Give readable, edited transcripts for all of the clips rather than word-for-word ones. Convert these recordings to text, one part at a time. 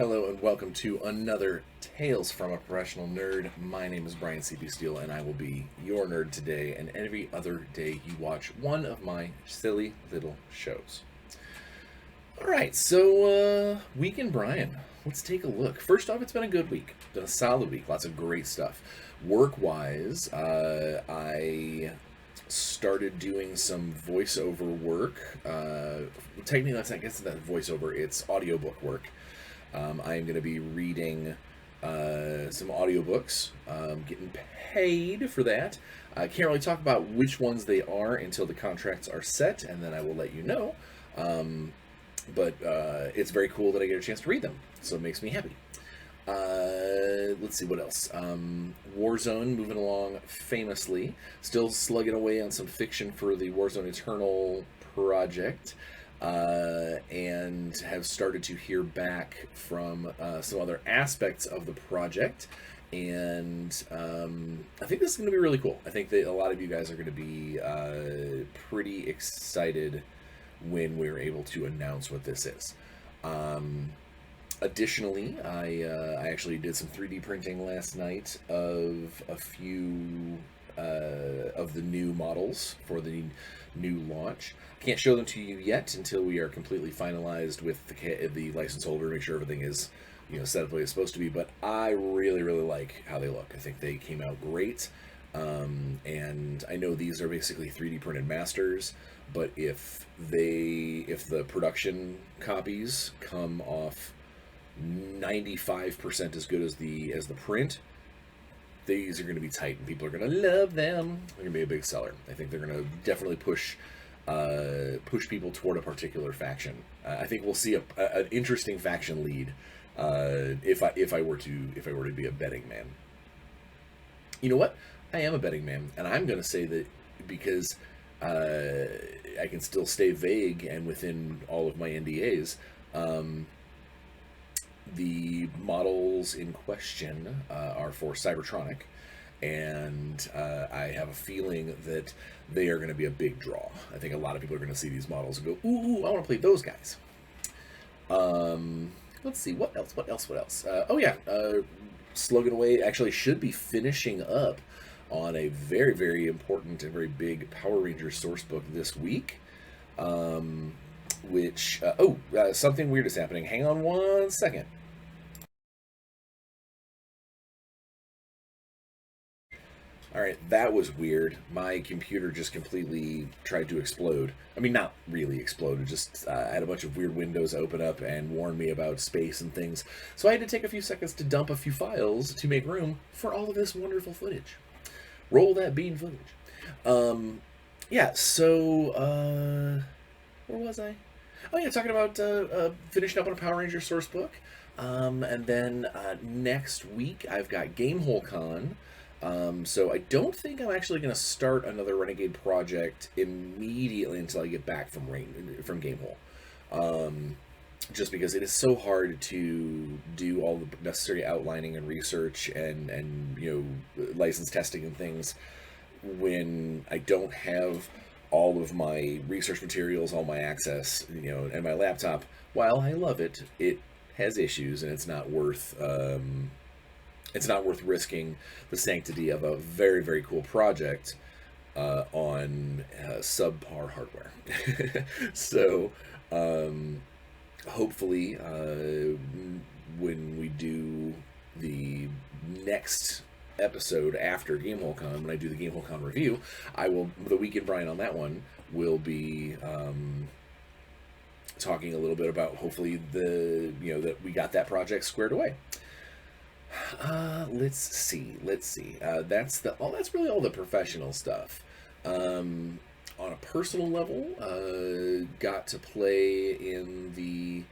Hello and welcome to another Tales from a Professional Nerd. My name is Bryan Steele and I will be your nerd today and every other day you watch one of my silly little shows. Alright, so week in Bryan. Let's take a look. First off, it's been a good week. It's been a solid week. Lots of great stuff. Work-wise, I started doing some voiceover work. Technically, I guess that's voiceover. It's audiobook work. I'm going to be reading some audiobooks, getting paid for that. I can't really talk about which ones they are until the contracts are set, and then I will let you know. But it's very cool that I get a chance to read them, so it makes me happy. Let's see what else. Warzone moving along famously. Still slugging away on some fiction for the Warzone Eternal project. And have started to hear back from some other aspects of the project. And I think this is going to be really cool. I think that a lot of you guys are going to be pretty excited when we're able to announce what this is. Additionally, I actually did some 3D printing last night of a few of the new models for the new launch. I can't show them to you yet until we are completely finalized with the license holder, make sure everything is set up the way it's supposed to be. But I really like how they look. I think they came out great, and I know these are basically 3D printed masters. But if the production copies come off 95% as good as the print, these are going to be tight and people are going to love them. They're going to be a big seller. I think they're going to definitely push people toward a particular faction. I think we'll see an interesting faction lead if I were to be a betting man. You know what? I am a betting man, and I'm going to say that because I can still stay vague and within all of my NDAs. The models in question are for Cybertronic, and I have a feeling that they are going to be a big draw. I think a lot of people are going to see these models and go, ooh, I want to play those guys. Let's see, what else? Slugging away, actually should be finishing up on a very, very important and very big Power Rangers source book this week. Something weird is happening. Hang on one second. Alright, that was weird. My computer just completely tried to explode. I mean, not really explode. It just had a bunch of weird windows open up and warn me about space and things. So I had to take a few seconds to dump a few files to make room for all of this wonderful footage. Roll that bean footage. Where was I? Oh yeah, talking about finishing up on a Power Ranger source book. And then next week I've got Gamehole Con. So I don't think I'm actually going to start another Renegade project immediately until I get back from Gamehole. Just because it is so hard to do all the necessary outlining and research and license testing and things when I don't have all of my research materials, all my access, and my laptop. While I love it, it has issues, and it's not worth risking the sanctity of a very, very cool project on subpar hardware. So hopefully when we do the next episode after Gamehole Con, when I do the Gamehole Con review, the Week in Bryan on that one will be talking a little bit about hopefully that we got that project squared away. Let's see. That's really all the professional stuff. On a personal level, got to play in the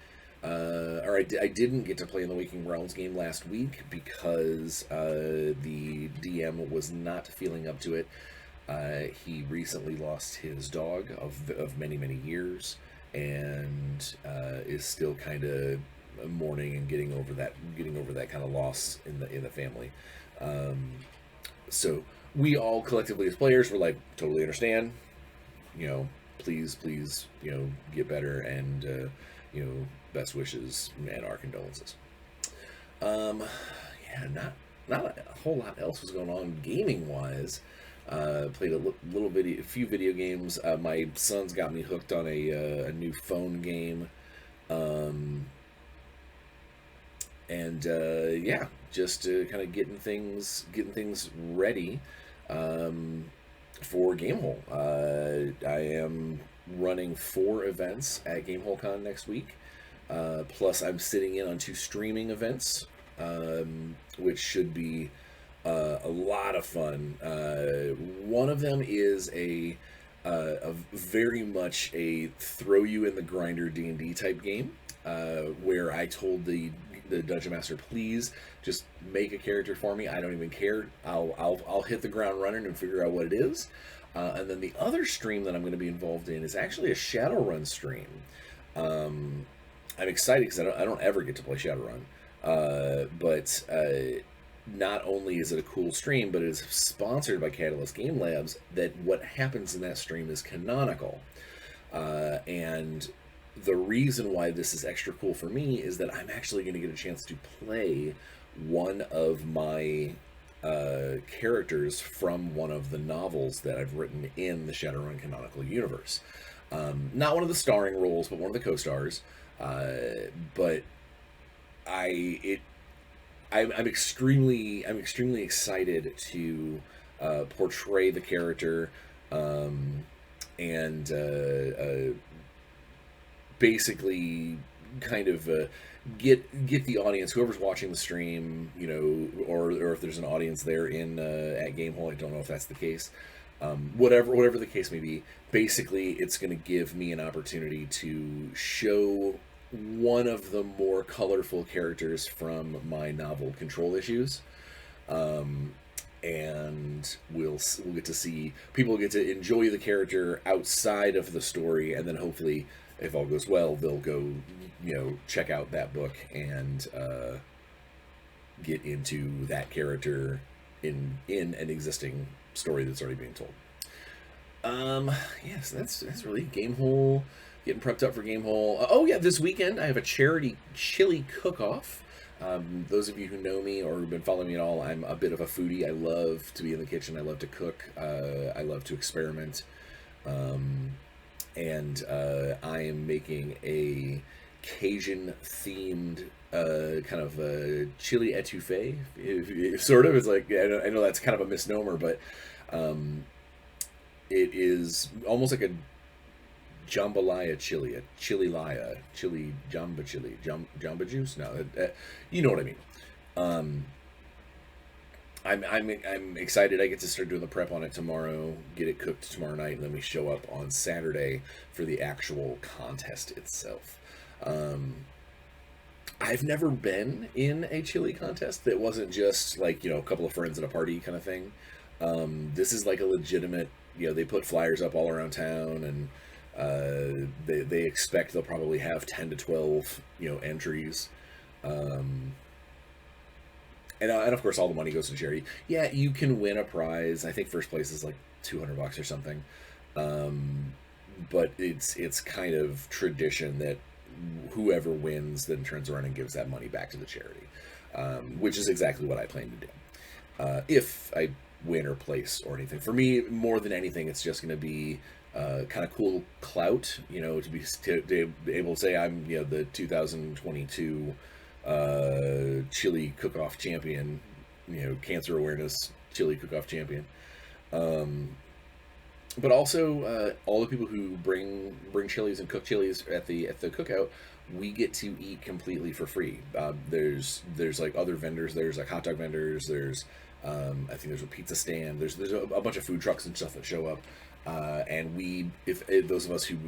I didn't get to play in the Waking Realms game last week because the DM was not feeling up to it. He recently lost his dog of many, many years and is still kind of mourning and getting over that kind of loss in the family. So we all collectively as players were like, totally understand, please get better, and best wishes and our condolences. Yeah, not a whole lot else was going on gaming wise. Played a few video games. My son's got me hooked on a new phone game, um, and yeah, just kind of getting things ready um, for Gamehole. I am running 4 events at GameholeCon next week. Plus, I'm sitting in on 2 streaming events, which should be a lot of fun. One of them is a very much a throw you in the grinder D&D type game, where I told the dungeon master, please just make a character for me. I don't even care. I'll hit the ground running and figure out what it is. And then the other stream that I'm going to be involved in is actually a Shadowrun stream. I'm excited because I don't ever get to play Shadowrun. But not only is it a cool stream, but it is sponsored by Catalyst Game Labs, that what happens in that stream is canonical. And the reason why this is extra cool for me is that I'm actually going to get a chance to play one of my characters from one of the novels that I've written in the Shadowrun canonical universe. Not one of the starring roles, but one of the co-stars. But I'm extremely excited to portray the character, and basically kind of get the audience, whoever's watching the stream, or if there's an audience there in at Gamehole. I don't know if that's the case. Whatever the case may be, basically it's going to give me an opportunity to show one of the more colorful characters from my novel Control Issues, and we'll get to see, people get to enjoy the character outside of the story, and then hopefully, if all goes well, they'll go check out that book and get into that character in an existing story that's already being told. Yes, that's really Gamehole. Getting prepped up for Gamehole. Oh yeah, this weekend I have a charity chili cook-off. Those of you who know me or who've been following me at all, I'm a bit of a foodie. I love to be in the kitchen. I love to cook. I love to experiment. And I am making a Cajun-themed kind of a chili etouffee. Sort of. It's like, I know that's kind of a misnomer, but it is almost like a jambalaya chili, a jamba chili, jamba juice. No, you know what I mean. I'm excited. I get to start doing the prep on it tomorrow. Get it cooked tomorrow night, and then we show up on Saturday for the actual contest itself. I've never been in a chili contest that wasn't just like a couple of friends at a party kind of thing. This is like a legitimate. They put flyers up all around town, and they expect they'll probably have 10 to 12 entries, and of course all the money goes to charity. Yeah, you can win a prize. I think first place is like $200 or something, but it's kind of tradition that whoever wins then turns around and gives that money back to the charity, which is exactly what I plan to do if I win or place or anything. For me, more than anything, it's just going to be kind of cool clout, to be able to say I'm the 2022 chili cook-off champion, cancer awareness chili cook-off champion, but also all the people who bring chilies and cook chilies at the cookout, we get to eat completely for free. There's like other vendors, there's like hot dog vendors, there's I think there's a pizza stand, there's a bunch of food trucks and stuff that show up. And if those of us who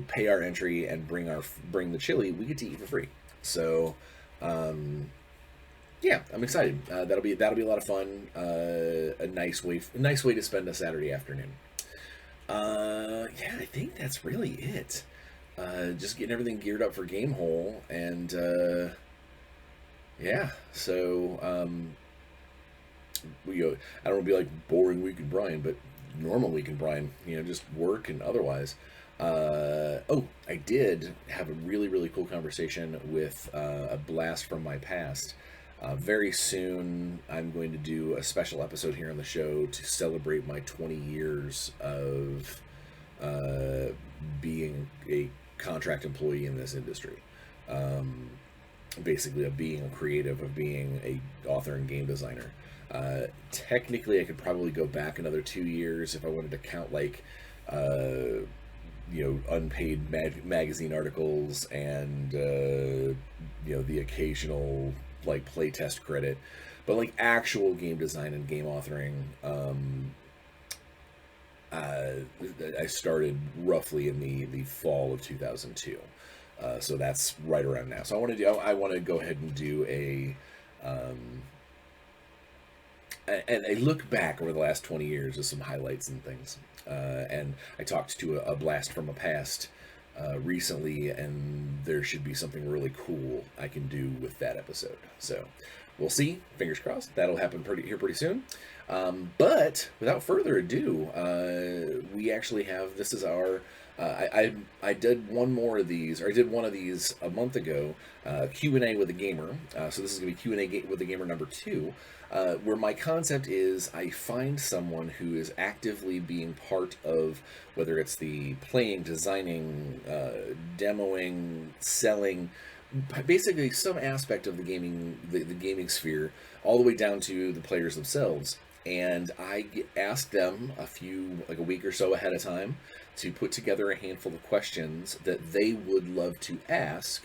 pay our entry and bring the chili, we get to eat for free. So, yeah, I'm excited. That'll be a lot of fun. A nice way to spend a Saturday afternoon. Yeah, I think that's really it. Just getting everything geared up for Gamehole, and yeah. So, I don't want to be like boring week in Bryan, but normal week in Bryan, just work and otherwise. Oh, I did have a really, really cool conversation with a blast from my past. Very soon, I'm going to do a special episode here on the show to celebrate my 20 years of uh, being a contract employee in this industry. Um, Basically, of being a creative, of being a author and game designer. Technically, I could probably go back another 2 years if I wanted to count like unpaid magazine articles and the occasional like playtest credit, but like actual game design and game authoring. Uh, I started roughly in the fall of 2002, so that's right around now. So I want to go ahead and do um, a look back over the last 20 years of some highlights and things. And I talked to a blast from a past recently, and there should be something really cool I can do with that episode. So we'll see. Fingers crossed. That'll happen pretty soon. But without further ado, we actually have this is our. I did one more of these, or I did one of these a month ago. Q&A with a gamer. So this is going to be Q&A with a gamer number 2. Where my concept is I find someone who is actively being part of, whether it's the playing, designing, demoing, selling, basically some aspect of the gaming sphere, all the way down to the players themselves. And I ask them like a week or so ahead of time, to put together a handful of questions that they would love to ask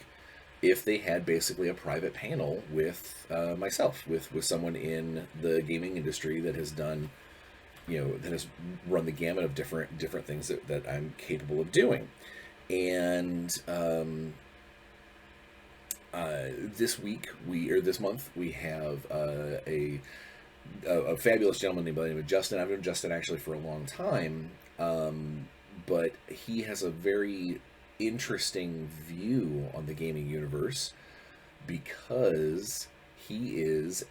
if they had basically a private panel with myself, with someone in the gaming industry that has done, that has run the gamut of different things that I'm capable of doing. And this month we have a fabulous gentleman named by the name of Justin. I've known Justin actually for a long time, but he has a very interesting view on the gaming universe because he is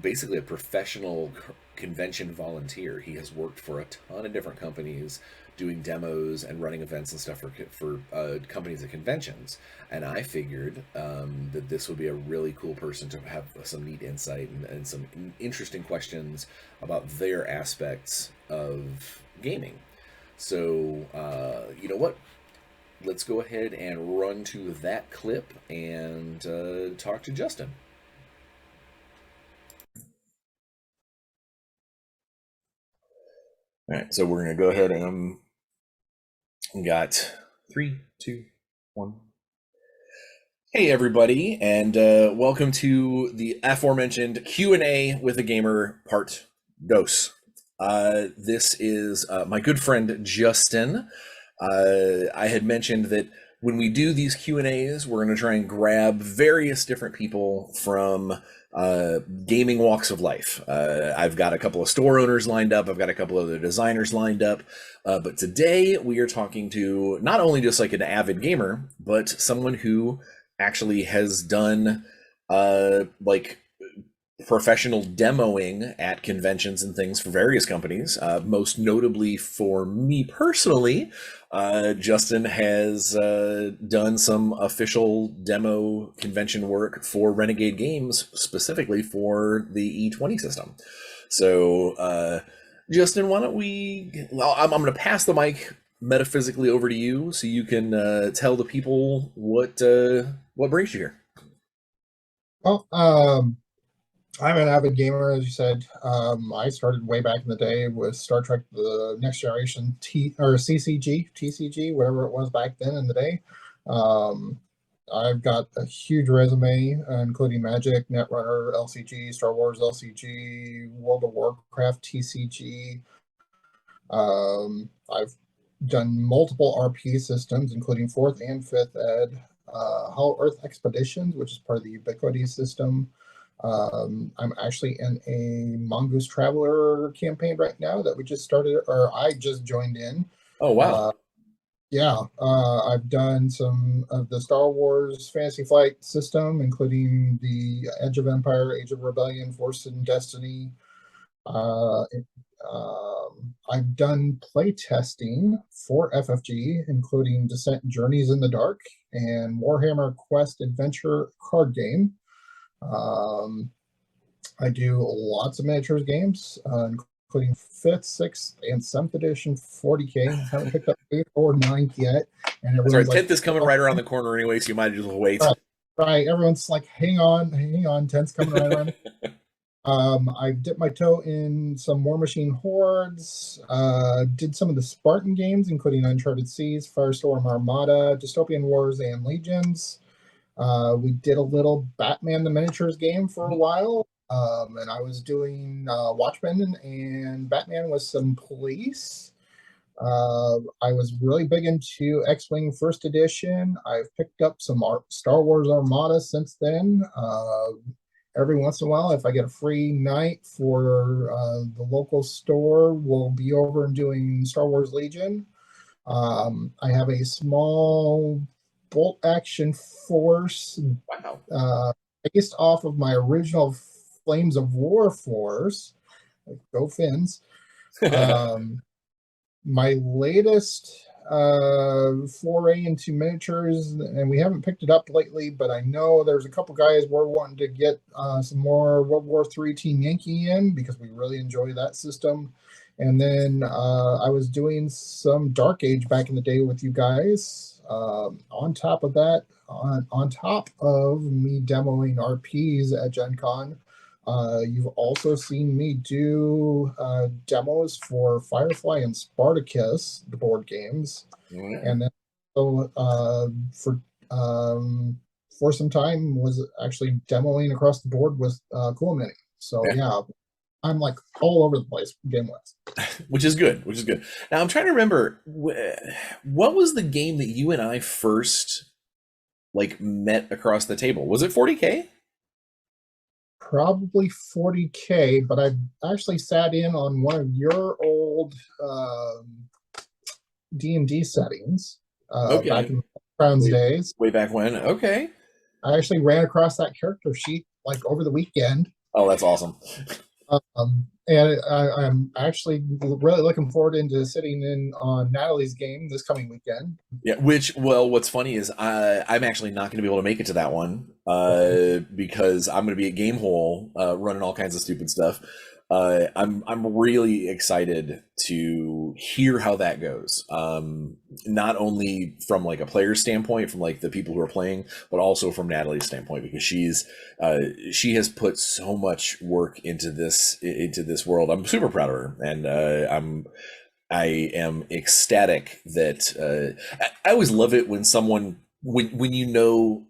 basically a professional convention volunteer. He has worked for a ton of different companies doing demos and running events and stuff for companies at conventions. And I figured that this would be a really cool person to have some neat insight and some interesting questions about their aspects of gaming. So, you know what? Let's go ahead and run to that clip and talk to Justin. All right, so we're going to go ahead and got 3, 2, 1. Hey everybody, and welcome to the aforementioned Q&A with a Gamer Part Dos. This is my good friend Justin. I had mentioned that when we do these Q&As, we're going to try and grab various different people from gaming walks of life. I've got a couple of store owners lined up. I've got a couple of other designers lined up. But today we are talking to not only just like an avid gamer, but someone who actually has done like professional demoing at conventions and things for various companies. Most notably for me personally, Justin has done some official demo convention work for Renegade Games, specifically for the E20 system. So, Justin, why don't I'm going to pass the mic metaphysically over to you so you can tell the people what brings you here. Well, I'm an avid gamer, as you said. I started way back in the day with Star Trek: The Next Generation, CCG, TCG, whatever it was back then in the day. I've got a huge resume, including Magic, Netrunner, LCG, Star Wars LCG, World of Warcraft TCG. I've done multiple RP systems, including 4th and 5th Ed, Hollow Earth Expeditions, which is part of the Ubiquity system. I'm actually in a Mongoose Traveler campaign right now that we just started, or I just joined in. Oh, wow. Yeah, I've done some of the Star Wars Fantasy Flight system, including the Edge of Empire, Age of Rebellion, Force and Destiny. Uh, I've done play testing for FFG, including Descent Journeys in the Dark and Warhammer Quest Adventure card game. I do lots of miniatures games, including 5th, 6th, and 7th edition 40K. Haven't picked up 8th or 9th yet. And That's right. everyone's like, 10th is coming right around the corner anyway, so you might as well wait. right. Everyone's like, hang on, 10th's coming right around. I've dipped my toe in some War Machine Hordes, did some of the Spartan games, including Uncharted Seas, Firestorm Armada, Dystopian Wars, and Legions. We did a little Batman the Miniatures game for a while, and I was doing Watchmen and Batman with some police. I was really big into X-Wing First Edition. I've picked up some Star Wars Armada since then. Every once in a while, if I get a free night for the local store, we'll be over and doing Star Wars Legion. I have a small bolt action force based off of my original Flames of War force. Go Finns. My latest foray into miniatures, and we haven't picked it up lately, but I know there's a couple guys we're wanting to get some more World War III Team Yankee in because we really enjoy that system. And then I was doing some Dark Age back in the day with you guys. On top of that, on top of me demoing RPs at Gen Con, you've also seen me do demos for Firefly and Spartacus, the board games, and then so for some time was actually demoing across the board with Cool Mini. So yeah, I'm like all over the place game wise. Which is good. Now I'm trying to remember what was the game that you and I first like met across the table. Was it 40K? Probably 40K, but I've actually sat in on one of your old D&D settings back in Crown's days. Way back when. Okay. I actually ran across that character sheet like over the weekend. Oh, that's awesome. And I'm actually really looking forward into sitting in on Natalie's game this coming weekend. Yeah, what's funny is I'm actually not going to be able to make it to that one because I'm going to be at Gamehole running all kinds of stupid stuff. I'm really excited to hear how that goes. Not only from like a player standpoint, from like the people who are playing, but also from Natalie's standpoint, because she has put so much work into this world. I'm super proud of her, and I am ecstatic that I always love it when someone when you know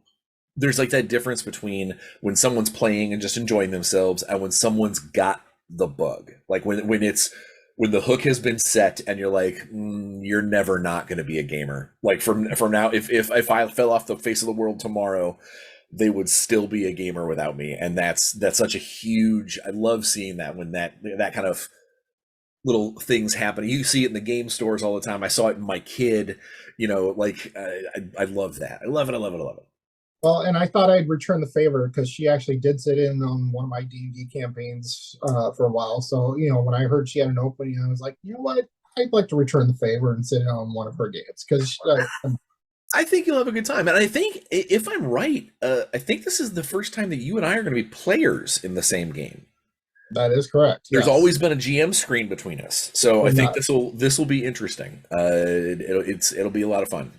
there's like that difference between when someone's playing and just enjoying themselves and when someone's got the bug, like when the hook has been set and you're like, you're never not going to be a gamer. Like from now, if I fell off the face of the world tomorrow, they would still be a gamer without me. And that's such a huge, I love seeing that when that kind of little things happen. You see it in the game stores all the time. I saw it in my kid, like I love that. I love it. Well, and I thought I'd return the favor because she actually did sit in on one of my D&D campaigns for a while. So, when I heard she had an opening, I was like, you know what? I'd like to return the favor and sit in on one of her games because I think you'll have a good time. And I think, if I'm right, I think this is the first time that you and I are going to be players in the same game. That is correct. There's always been a GM screen between us, so I think this will be interesting. It'll be a lot of fun.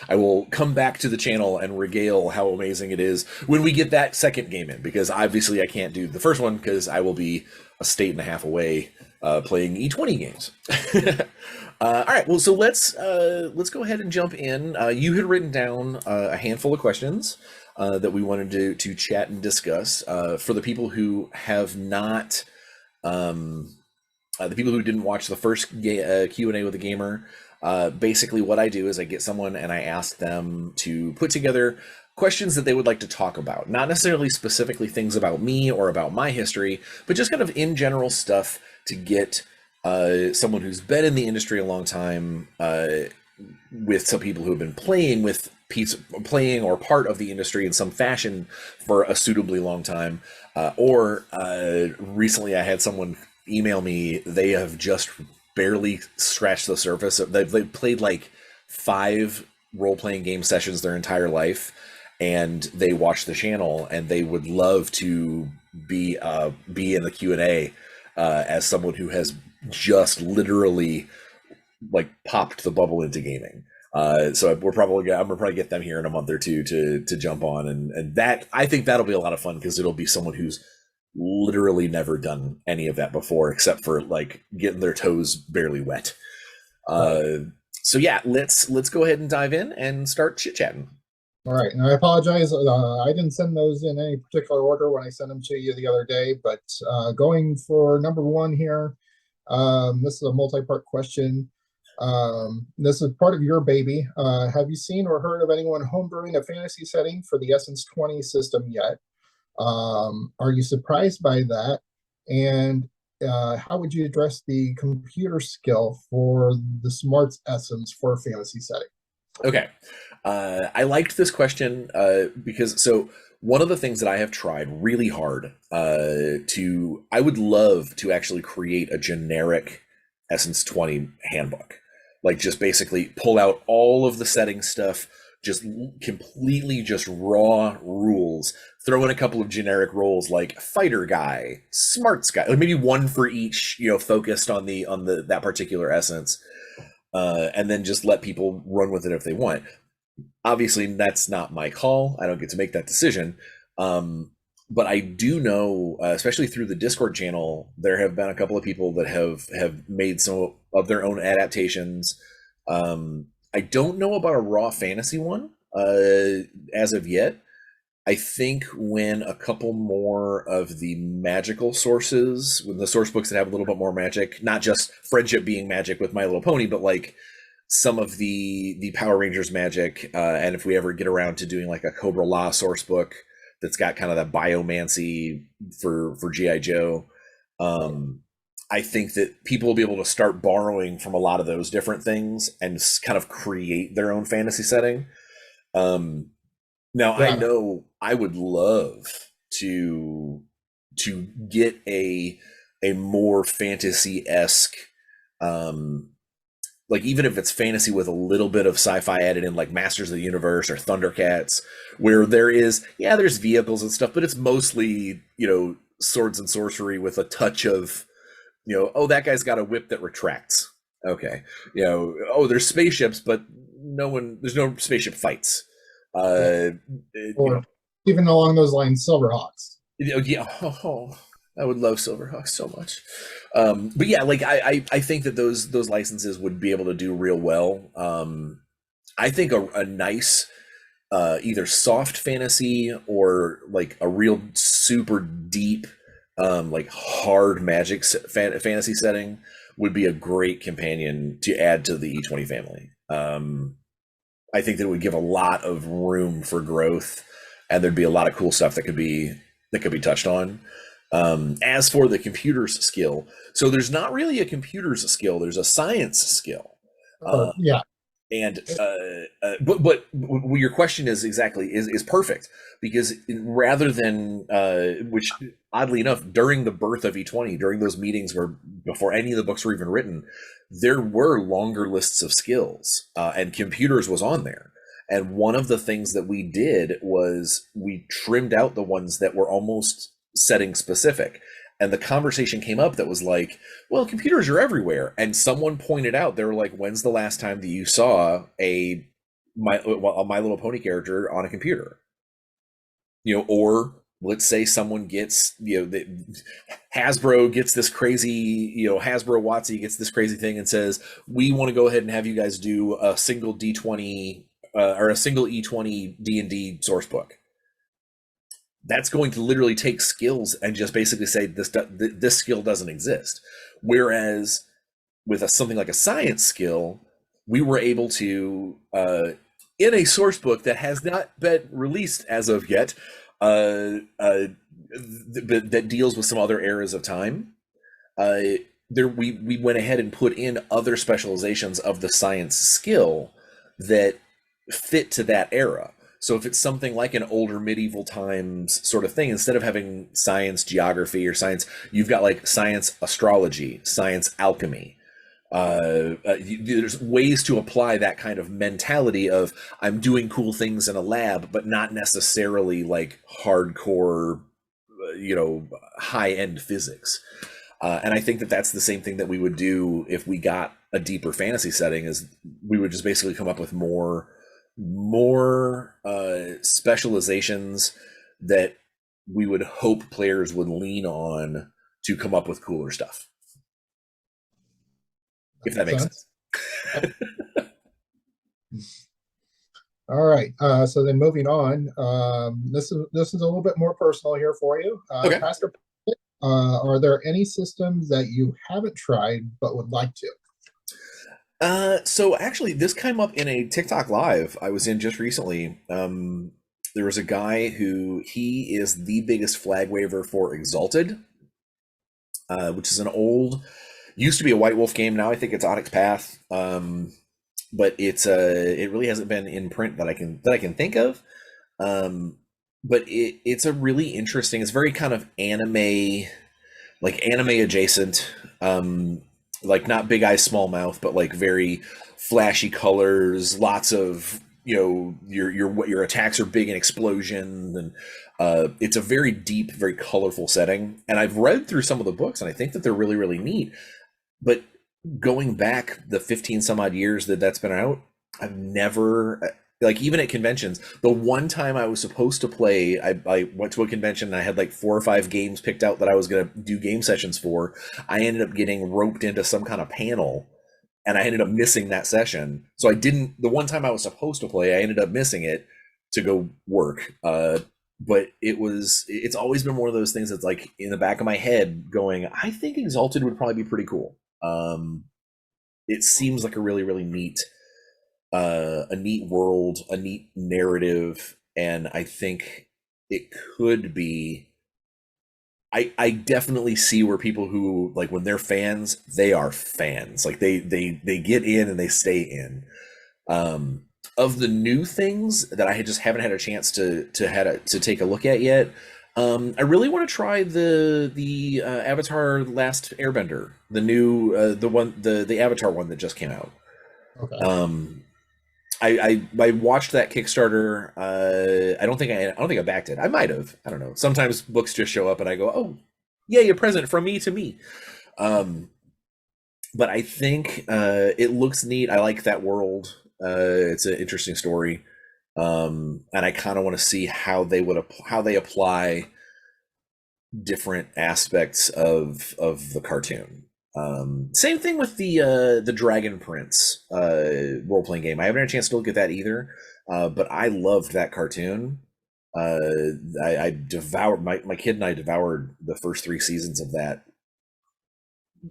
I will come back to the channel and regale how amazing it is when we get that second game in, because obviously I can't do the first one because I will be a state and a half away playing E20 games. All right, well, so let's go ahead and jump in. You had written down a handful of questions that we wanted to chat and discuss. For the people who have not, the people who didn't watch the first Q&A with the gamer. Basically what I do is I get someone and I ask them to put together questions that they would like to talk about, not necessarily specifically things about me or about my history, but just kind of in general stuff to get someone who's been in the industry a long time with some people who have been playing with piece playing or part of the industry in some fashion for a suitably long time. Or recently I had someone email me, they have just barely scratched the surface. They've played like 5 role-playing game sessions their entire life, and they watch the channel and they would love to be in the Q&A as someone who has just literally like popped the bubble into gaming. So I'm gonna probably get them here in a month or two to jump on, and that, I think that'll be a lot of fun because it'll be someone who's literally never done any of that before except for like getting their toes barely wet. So yeah, let's go ahead and dive in and start chit-chatting. All right, and I apologize. I didn't send those in any particular order when I sent them to you the other day, but going for number one here, this is a multi-part question. This is part of your baby. Have you seen or heard of anyone homebrewing a fantasy setting for the Essence 20 system yet? Are you surprised by that? And how would you address the computer skill for the Smarts Essence for a fantasy setting? Okay. I liked this question because one of the things that I have tried really hard I would love to actually create a generic Essence 20 handbook. Like just basically pull out all of the setting stuff, just completely just raw rules, throw in a couple of generic roles like fighter guy, smarts guy, like maybe one for each, focused on that particular essence. And then just let people run with it if they want. Obviously, that's not my call. I don't get to make that decision. But I do know, especially through the Discord channel, there have been a couple of people that have made some of their own adaptations. I don't know about a raw fantasy one as of yet. I think when a couple more of the magical sources, when the source books that have a little bit more magic, not just friendship being magic with My Little Pony, but like some of the Power Rangers magic, and if we ever get around to doing like a Cobra Law source book that's got kind of that biomancy for G.I. Joe, I think that people will be able to start borrowing from a lot of those different things and kind of create their own fantasy setting. Now, I know I would love to get a more fantasy-esque, like even if it's fantasy with a little bit of sci-fi added in, like Masters of the Universe or Thundercats, where there's vehicles and stuff, but it's mostly, swords and sorcery with a touch of, oh, that guy's got a whip that retracts. Okay. Oh, there's spaceships, but there's no spaceship fights. Or even along those lines, Silverhawks. Yeah, I would love Silverhawks so much. But yeah, like I think that those licenses would be able to do real well. I think a nice either soft fantasy or like a real super deep like hard magic fantasy setting would be a great companion to add to the E20 family. I think that it would give a lot of room for growth, and there'd be a lot of cool stuff that could be touched on. As for the computer's skill, so there's not really a computer's skill, there's a science skill. Yeah. And but your question is perfect, because rather than which oddly enough, during the birth of E20, during those meetings where before any of the books were even written, there were longer lists of skills, and computers was on there. And one of the things that we did was we trimmed out the ones that were almost setting specific. And the conversation came up that was like, well, computers are everywhere. And someone pointed out, they were like, when's the last time that you saw a My Little Pony character on a computer? Or let's say someone gets, Hasbro gets this crazy, Hasbro WotC gets this crazy thing and says, we want to go ahead and have you guys do a single D20 or a single E20 D&D source book. That's going to literally take skills and just basically say this skill doesn't exist. Whereas with something like a science skill, we were able to, in a source book that has not been released as of yet, that deals with some other eras of time, we went ahead and put in other specializations of the science skill that fit to that era. So if it's something like an older medieval times sort of thing, instead of having science geography or science, you've got like science astrology, science alchemy. There's ways to apply that kind of mentality of I'm doing cool things in a lab, but not necessarily like hardcore, high end physics. And I think that that's the same thing that we would do if we got a deeper fantasy setting. Is we would just basically come up with more specializations that we would hope players would lean on to come up with cooler stuff. If that makes sense. All right. So then moving on, this is a little bit more personal here for you, Okay. Pastor. Are there any systems that you haven't tried but would like to? So actually, this came up in a TikTok live I was in just recently. There was a guy who he is the biggest flag waver for Exalted, which is an old, used to be a White Wolf game. Now I think it's Onyx Path, but it really hasn't been in print that I can think of. But it's a really interesting. It's very kind of anime, like anime adjacent. Like not big eyes, small mouth, but like very flashy colors, lots of your attacks are big and explosions, and it's a very deep, very colorful setting. And I've read through some of the books, and I think that they're really, really neat. But going back the 15 some odd years that's been out, I've never, like, even at conventions, the one time I was supposed to play, I went to a convention and I had like 4 or 5 games picked out that I was going to do game sessions for. I ended up getting roped into some kind of panel and I ended up missing that session. So the one time I was supposed to play, I ended up missing it to go work. But it's always been one of those things that's like in the back of my head going, I think Exalted would probably be pretty cool. It seems like a really, really neat world, a neat narrative, and I think it could be. I definitely see where people who like when they're fans, they are fans. Like they get in and they stay in. Of the new things that I just haven't had a chance to take a look at yet, I really want to try the Avatar Last Airbender, the new the Avatar one that just came out. Okay. I watched that Kickstarter. I don't think I backed it. I might have. I don't know. Sometimes books just show up and I go, oh, yeah, a present from me to me. But I think it looks neat. I like that world. It's an interesting story, and I kind of want to see how they apply different aspects of the cartoon. Same thing with the Dragon Prince role playing game. I haven't had a chance to look at that either, but I loved that cartoon. I devoured my kid and I devoured the first 3 seasons of that.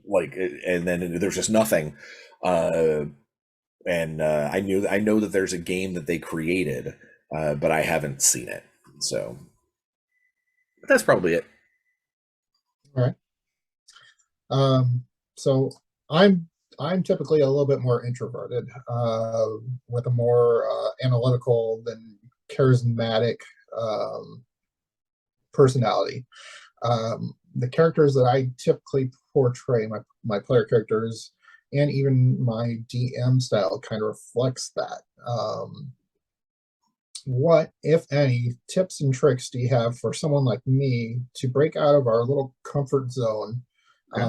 Like, and then there's just nothing. And I know that there's a game that they created, but I haven't seen it. So that's probably it. All right. So I'm typically a little bit more introverted, with a more analytical than charismatic personality. The characters that I typically portray, my player characters, and even my DM style kind of reflects that. What, if any, tips and tricks do you have for someone like me to break out of our little comfort zone, Okay.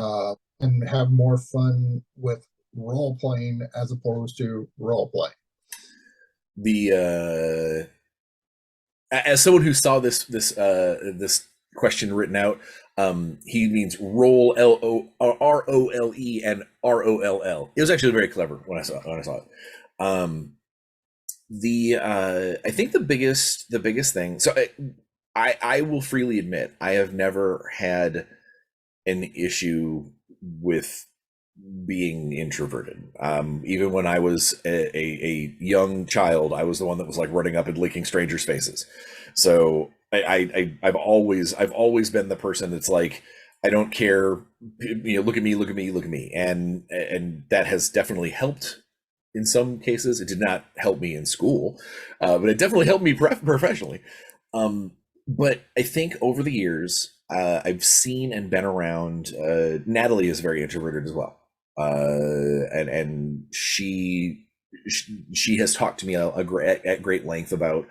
and have more fun with role playing as opposed to role play? The as someone who saw this question written out, he means roll ROLE and ROLL. It was actually very clever when I saw it. I think the biggest thing. So I will freely admit I have never had an issue with being introverted. Even when I was a young child, I was the one that was like running up and licking strangers' faces. So I've always been the person that's like, I don't care, look at me, and that has definitely helped in some cases. It did not help me in school, but it definitely helped me professionally. But I think over the years, I've seen and been around. Natalie is very introverted as well, and she has talked to me at great length about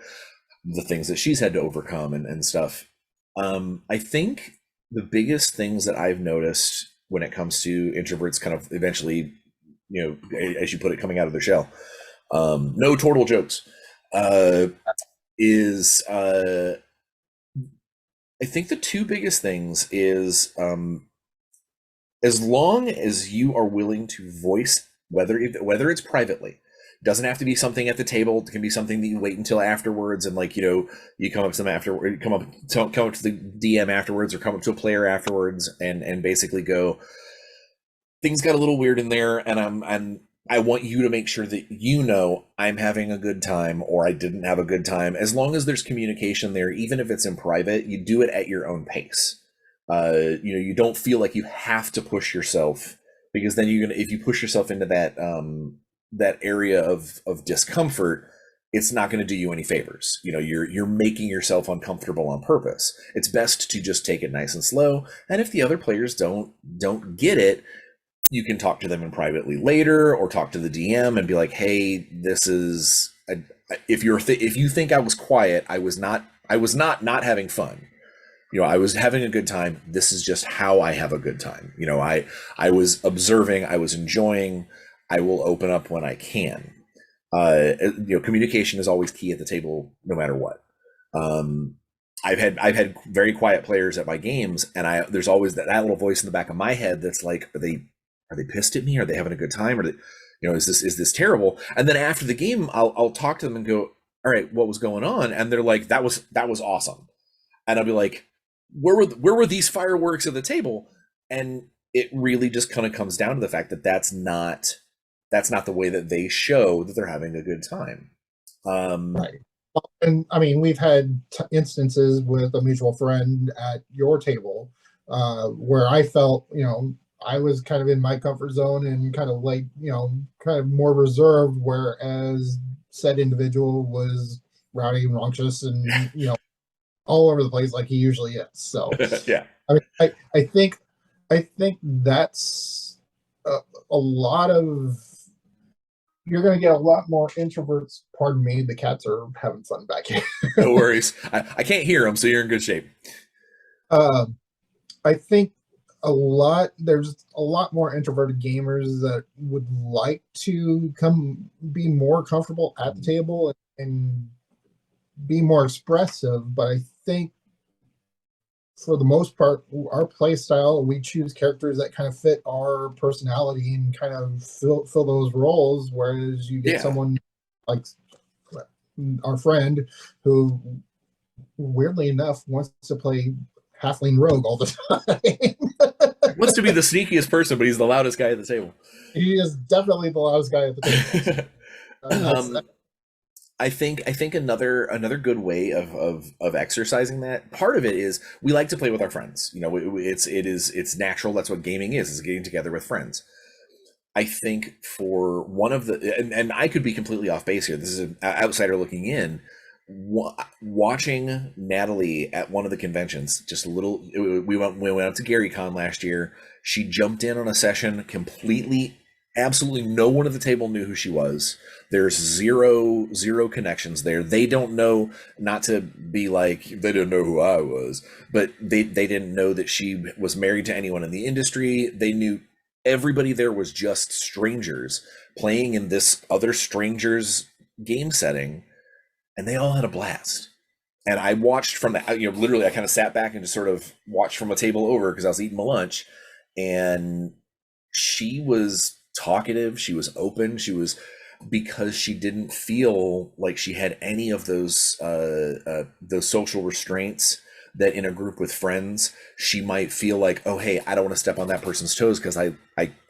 the things that she's had to overcome and stuff. I think the biggest things that I've noticed when it comes to introverts, kind of eventually, as you put it, coming out of their shell, no turtle jokes, is I think the two biggest things is as long as you are willing to voice, whether it's privately, doesn't have to be something at the table. It can be something that you wait until afterwards, and you come up to them after, come up to the DM afterwards, or come up to a player afterwards, and basically go, things got a little weird in there, and I want you to make sure that I'm having a good time, or I didn't have a good time. As long as there's communication there, even if it's in private, you do it at your own pace. You don't feel like you have to push yourself, because then if you push yourself into that area of discomfort, it's not going to do you any favors. You're making yourself uncomfortable on purpose. It's best to just take it nice and slow. And if the other players don't get it, you can talk to them in privately later, or talk to the DM and be like, hey, this is if you think I was quiet, I was not having fun. I was having a good time. This is just how I have a good time. I was observing, I was enjoying. I will open up when I can. Communication is always key at the table, no matter what. I've had very quiet players at my games, and there's always that little voice in the back of my head that's like, are they pissed at me? Are they having a good time? Or is this terrible? And then after the game, I'll talk to them and go, all right, what was going on? And they're like, that was awesome. And I'll be like, where were these fireworks at the table? And it really just kind of comes down to the fact that that's not the way that they show that they're having a good time. Right. And I mean, we've had instances with a mutual friend at your table where I felt, I was kind of in my comfort zone and kind of kind of more reserved, whereas said individual was rowdy and rambunctious and, all over the place like he usually is. So, yeah. I mean, I think that's a lot of, you're going to get a lot more introverts. Pardon me, the cats are having fun back here. No worries. I can't hear them, so you're in good shape. I think there's a lot more introverted gamers that would like to be more comfortable at the table and be more expressive. But I think for the most part, our play style, we choose characters that kind of fit our personality and kind of fill those roles. Whereas you get someone like our friend who, weirdly enough, wants to play halfling rogue all the time. Wants to be the sneakiest person, but he's the loudest guy at the table. He is definitely the loudest guy at the table. I think another good way of exercising that, part of it is we like to play with our friends. It's natural. That's what gaming is getting together with friends. I think for one of the, and I could be completely off base here, this is an outsider looking in, watching Natalie at one of the conventions, we went out to GaryCon last year. She jumped in on a session completely, absolutely no one at the table knew who she was. There's zero connections there. They don't know, not to be like, they didn't know who I was, but they didn't know that she was married to anyone in the industry. They knew everybody there was just strangers playing in this other strangers game setting, and they all had a blast. And I watched from literally I kind of sat back and just sort of watched from a table over because I was eating my lunch, and she was talkative, she was open, because she didn't feel like she had any of those social restraints that in a group with friends she might feel like, oh hey, I don't want to step on that person's toes because I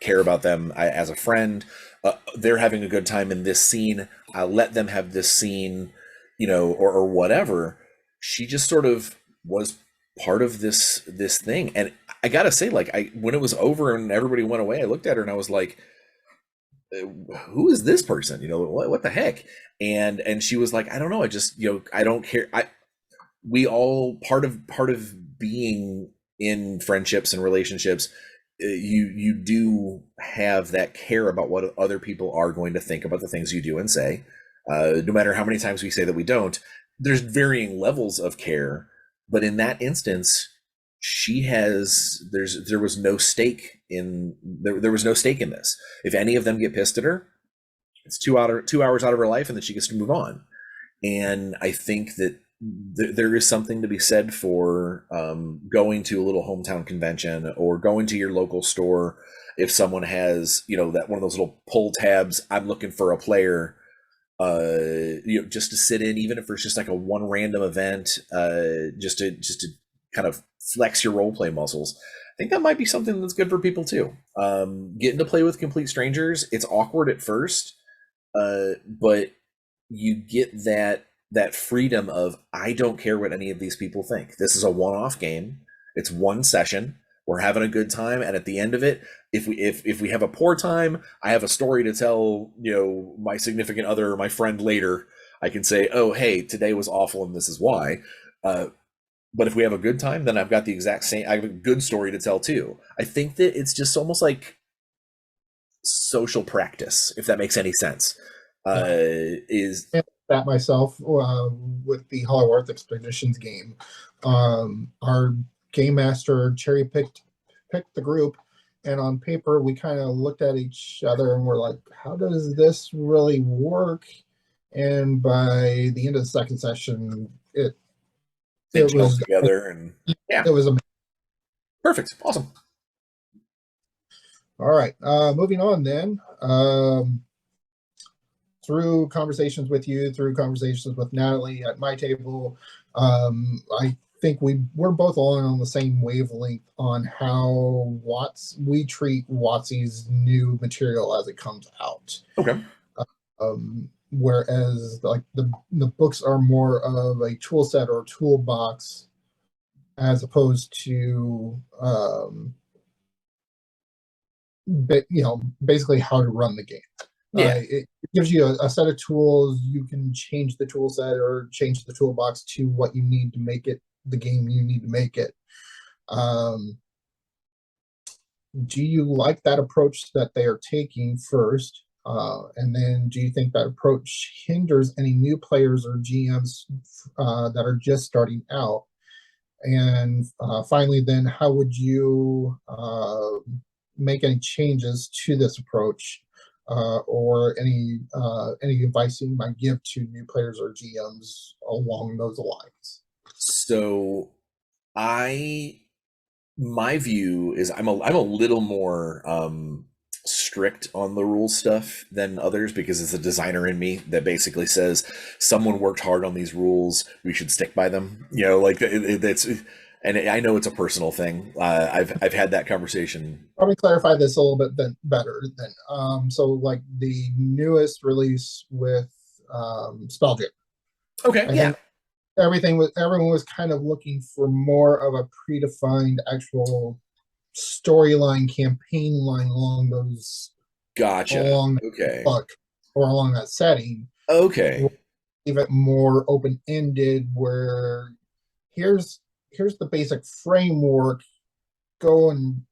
care about them as a friend. They're having a good time in this scene, I'll let them have this scene, or whatever. She just sort of was part of this thing. And I gotta say, when it was over and everybody went away, I looked at her and I was like, who is this person? What the heck? And she was like, I don't know. I just, I don't care. We all part of being in friendships and relationships, you do have that care about what other people are going to think about the things you do and say. No matter how many times we say that we don't, there's varying levels of care. But in that instance, there was no stake in there was no stake in this. If any of them get pissed at her, it's 2 hours out of her life, and then she gets to move on. And I think that there is something to be said for going to a little hometown convention or going to your local store. If someone has, that one of those little pull tabs, I'm looking for a player, just to sit in, even if it's just like a one random event, just to kind of flex your role play muscles. I think that might be something that's good for people too. Getting to play with complete strangers, it's awkward at first, but you get that freedom of, I don't care what any of these people think. This is a one-off game. It's one session. We're having a good time, and at the end of it, if we have a poor time, I have a story to tell, my significant other or my friend later. I can say, oh, hey, today was awful, and this is why. But if we have a good time, then I've got the exact same. I have a good story to tell too. I think that it's just almost like social practice, if that makes any sense. Is That myself with the Hollow Earth Expeditions game. Our game master picked the group, and on paper we kind of looked at each other and we're like, how does this really work? And by the end of the second session, it was together, and yeah, it was amazing. Perfect, awesome. All right, moving on then. Through conversations with you, through conversations with Natalie at my table, I think we're both all on the same wavelength on how we treat WotC's new material as it comes out. Okay. Whereas like the books are more of a tool set or toolbox as opposed to basically how to run the game. Yeah. It gives you a set of tools. You can change the tool set or change the toolbox to what you need to make it the game you need to make it. Do you like that approach that they are taking first? And then do you think that approach hinders any new players or GMs that are just starting out? And finally, then how would you make any changes to this approach? Or any advice you might give to new players or GMs along those lines? So, my view is I'm a little more strict on the rules stuff than others, because it's a designer in me that basically says someone worked hard on these rules, we should stick by them. Like it's. And I know it's a personal thing. I've had that conversation. Let me clarify this a little bit better. Then, so like the newest release with Spelljammer. Okay, yeah. Everyone was kind of looking for more of a predefined actual storyline, campaign line along those. Gotcha. Along okay. Book or along that setting. Okay. Even more open ended, where here's the basic framework. Go and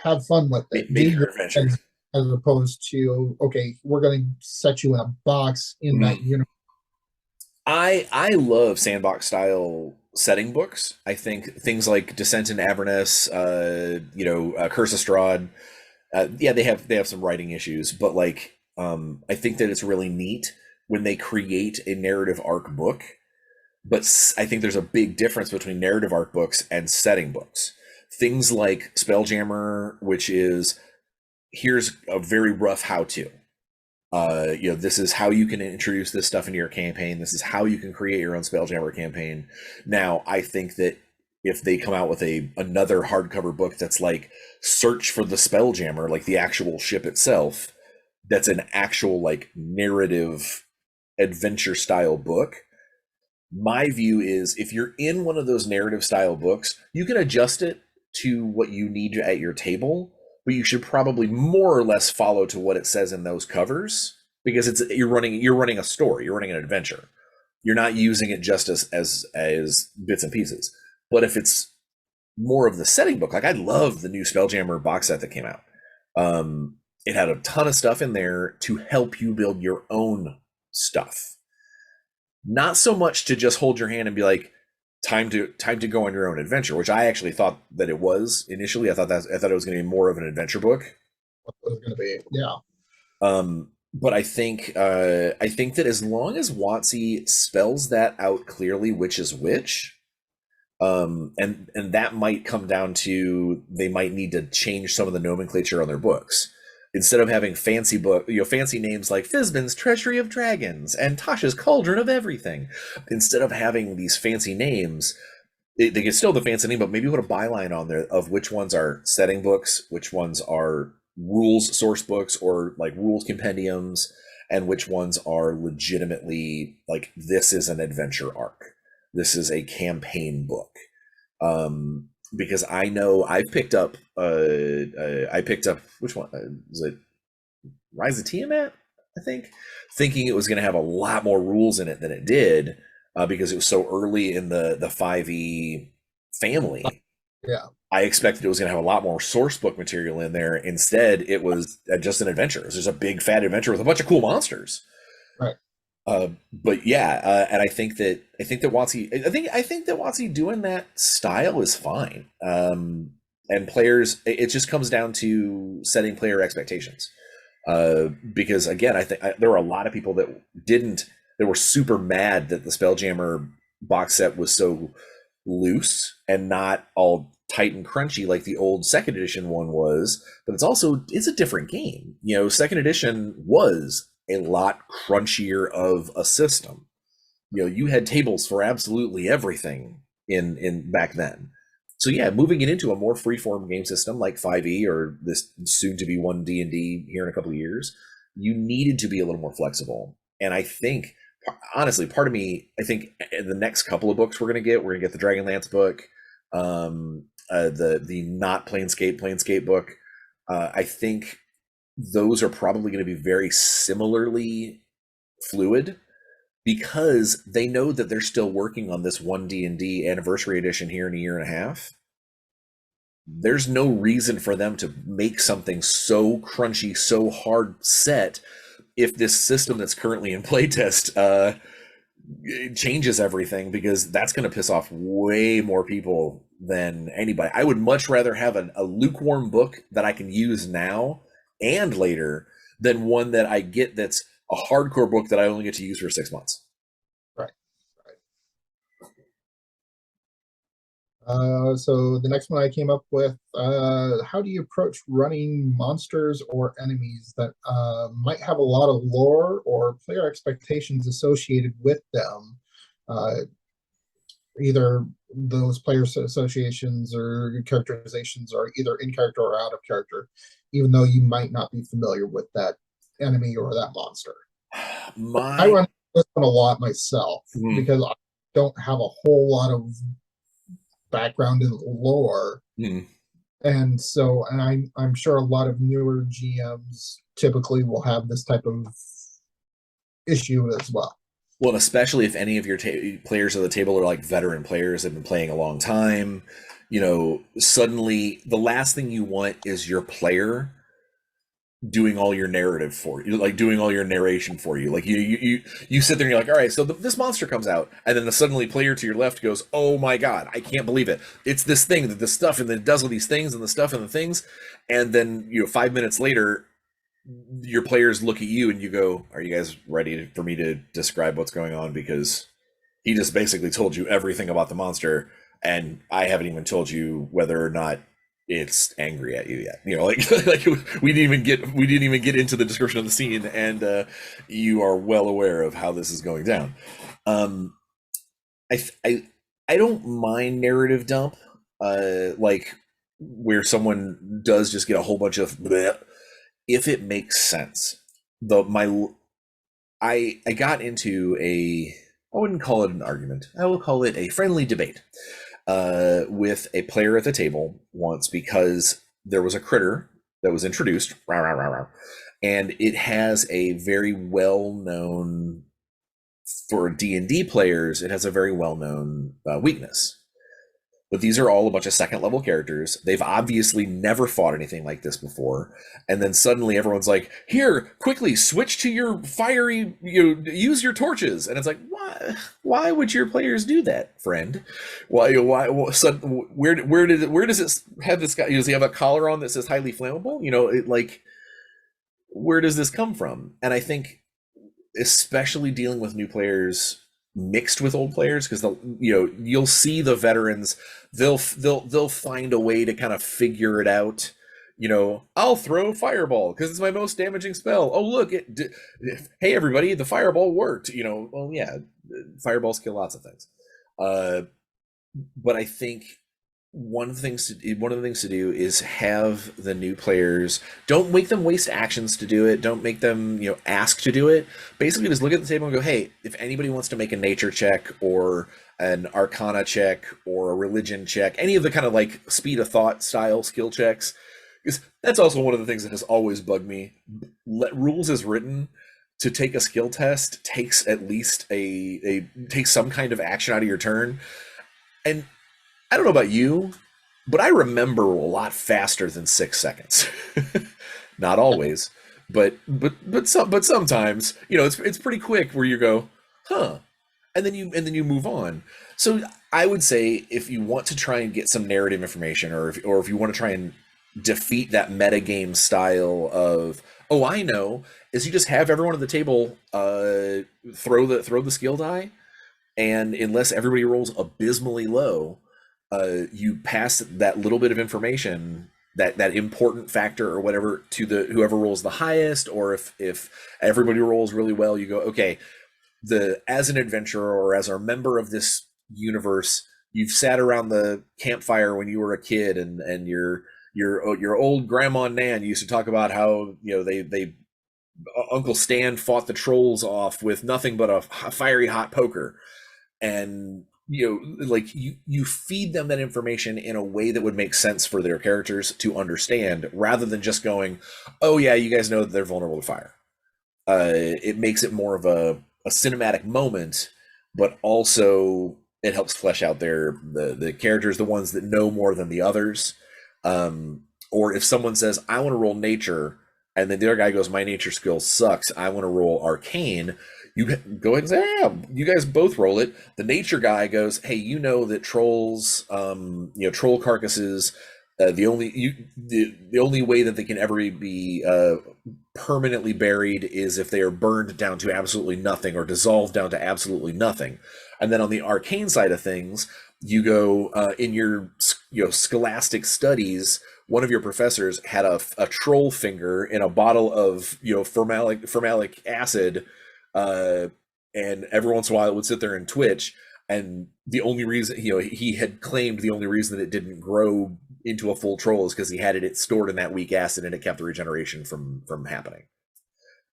have fun with it. Make your adventure. As opposed to, okay, we're going to set you in a box in that universe. I love sandbox style setting books. I think things like Descent into Avernus, Curse of Strahd, they have some writing issues, but like I think that it's really neat when they create a narrative arc book. But I think there's a big difference between narrative arc books and setting books. Things like Spelljammer, which is, here's a very rough how-to. This is how you can introduce this stuff into your campaign. This is how you can create your own Spelljammer campaign. Now, I think that if they come out with another hardcover book that's like Search for the Spelljammer, like the actual ship itself, that's an actual like narrative adventure style book. My view is, if you're in one of those narrative style books, you can adjust it to what you need at your table, but you should probably more or less follow to what it says in those covers, because you're running a story, you're running an adventure. You're not using it just as bits and pieces. But if it's more of the setting book, like I love the new Spelljammer box set that came out. It had a ton of stuff in there to help you build your own stuff. Not so much to just hold your hand and be like, time to go on your own adventure, which I actually thought that it was initially. I thought it was going to be more of an adventure book. What was going to be, yeah. But I think that as long as WotC spells that out clearly, which is which, and that might come down to they might need to change some of the nomenclature on their books. Instead of having fancy names like Fizban's Treasury of Dragons and Tasha's Cauldron of Everything, instead of having these fancy names, they can still the fancy name, but maybe put a byline on there of which ones are setting books, which ones are rules source books or like rules compendiums, and which ones are legitimately like, this is an adventure arc, this is a campaign book. Because I know I picked up which one was it, Rise of Tiamat, I think, thinking it was going to have a lot more rules in it than it did, because it was so early in the 5e family. Yeah, I expected it was going to have a lot more source book material in there. Instead, it was just an adventure. There's a big fat adventure with a bunch of cool monsters. right. But yeah, and I think that WotC doing that style is fine. And players, it just comes down to setting player expectations. Because again, I think there were a lot of people that were super mad that the Spelljammer box set was so loose and not all tight and crunchy like the old second edition one was. But it's a different game. Second edition was a lot crunchier of a system. You had tables for absolutely everything in back then. So yeah, moving it into a more freeform game system like 5e or this soon to be 1D&D here in a couple of years, you needed to be a little more flexible. And I think, honestly, part of me, I think in the next couple of books we're gonna get the Dragonlance book, the not Planescape book. I think those are probably going to be very similarly fluid, because they know that they're still working on this 1D&D anniversary edition here in a year and a half. There's no reason for them to make something so crunchy, so hard set, if this system that's currently in playtest changes everything, because that's going to piss off way more people than anybody. I would much rather have a lukewarm book that I can use now and later than one that I get that's a hardcore book that I only get to use for 6 months. Right. So the next one I came up with, how do you approach running monsters or enemies that might have a lot of lore or player expectations associated with them? Either those player associations or characterizations are either in character or out of character, even though you might not be familiar with that enemy or that monster. I run this one a lot myself because I don't have a whole lot of background in lore. And so, and I'm sure a lot of newer GMs typically will have this type of issue as well. Well, especially if any of your players of the table are like veteran players that have been playing a long time, suddenly the last thing you want is your player doing all your narrative for you, like doing all your narration for you. Like you sit there and you're like, all right, so this monster comes out, and then the suddenly player to your left goes, oh my god, I can't believe it, it's this thing, that this stuff, and then it does all these things and the stuff and the things, and then 5 minutes later your players look at you and you go, are you guys ready for me to describe what's going on? Because he just basically told you everything about the monster, and I haven't even told you whether or not it's angry at you yet. Like we didn't even get into the description of the scene, and you are well aware of how this is going down. I don't mind narrative dump, like where someone does just get a whole bunch of bleh, if it makes sense. I got into I wouldn't call it an argument, I will call it a friendly debate with a player at the table once, because there was a critter that was introduced, rah, rah, rah, rah, and it has a very well known, for D&D players, it has a very well known weakness. But these are all a bunch of second level characters. They've obviously never fought anything like this before. And then suddenly everyone's like, here, quickly switch to your fiery, use your torches. And it's like, why would your players do that, friend? So where does it have this guy? Does he have a collar on that says highly flammable? Where does this come from? And I think, especially dealing with new players mixed with old players, because you'll see the veterans, they'll find a way to kind of figure it out. I'll throw fireball because it's my most damaging spell. Oh, look, hey everybody, the fireball worked. Well, yeah, fireballs kill lots of things. But I think one of the things to do is have the new players, don't make them waste actions to do it, don't make them ask to do it. Basically just look at the table and go, hey, if anybody wants to make a nature check or an arcana check or a religion check, any of the kind of like speed of thought style skill checks, because that's also one of the things that has always bugged me. Rules as written to take a skill test takes at least takes some kind of action out of your turn. And I don't know about you, but I remember a lot faster than 6 seconds. Not always, but sometimes, it's pretty quick where you go, huh, and then you move on. So I would say, if you want to try and get some narrative information, or if you want to try and defeat that metagame style of, oh, I know, is you just have everyone at the table throw the skill die, and unless everybody rolls abysmally low, you pass that little bit of information, that important factor or whatever, to whoever rolls the highest. Or if everybody rolls really well, you go, okay, as an adventurer or as a member of this universe, you've sat around the campfire when you were a kid, and your old grandma and Nan used to talk about how they Uncle Stan fought the trolls off with nothing but a fiery hot poker. And you feed them that information in a way that would make sense for their characters to understand, rather than just going, oh yeah, you guys know that they're vulnerable to fire. It makes it more of a cinematic moment, but also it helps flesh out the characters, the ones that know more than the others. Or if someone says, I want to roll nature, and then the other guy goes, my nature skill sucks, I want to roll arcane, you go ahead and say, yeah, you guys both roll it. The nature guy goes, hey, that trolls, troll carcasses, the only way that they can ever be permanently buried is if they are burned down to absolutely nothing, or dissolved down to absolutely nothing. And then on the arcane side of things, you go, in your scholastic studies, one of your professors had a troll finger in a bottle of formalic acid. And every once in a while it would sit there and twitch, and the only reason he had claimed the only reason that it didn't grow into a full troll is because he had it stored in that weak acid, and it kept the regeneration from happening.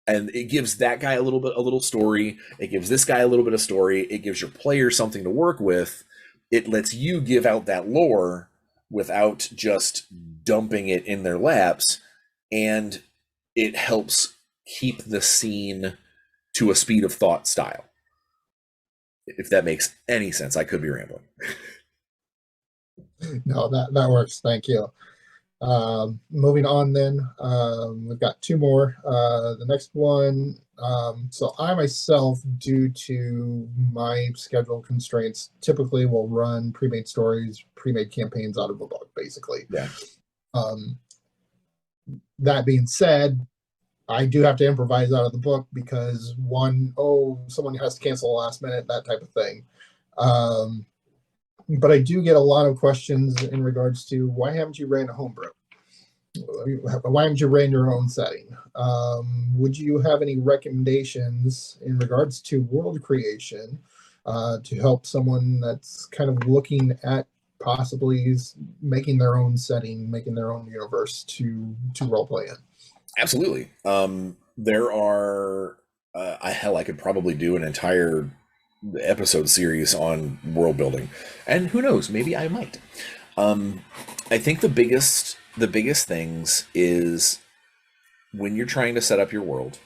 And it gives that guy a little story, it gives this guy a little bit of story, it gives your player something to work with, it lets you give out that lore without just dumping it in their laps, and it helps keep the scene to a speed of thought style. If that makes any sense. I could be rambling. No, that works. Thank you. Moving on then, we've got two more. The next one, so I myself, due to my schedule constraints, typically will run pre-made stories, pre-made campaigns out of a book, basically. Yeah. That being said, I do have to improvise out of the book because someone has to cancel last minute, that type of thing. But I do get a lot of questions in regards to, why haven't you ran a homebrew? Why haven't you ran your own setting? Would you have any recommendations in regards to world creation to help someone that's kind of looking at possibly making their own setting, making their own universe to role play in? Absolutely. There are, hell, I could probably do an entire episode series on world building, and who knows, maybe I might. I think the biggest the biggest things is when you're trying to set up your world,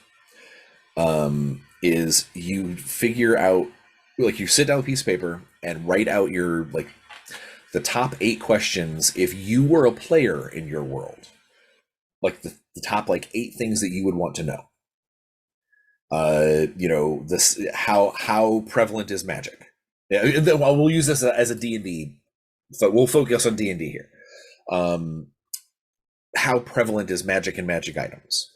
is you figure out, like, you sit down with a piece of paper and write out your, like, the top 8 questions if you were a player in your world, like the top like 8 things that you would want to know. This, how prevalent is magic? Yeah, well, we'll use this as a D&D, so we'll focus on D&D here. How prevalent is magic and magic items?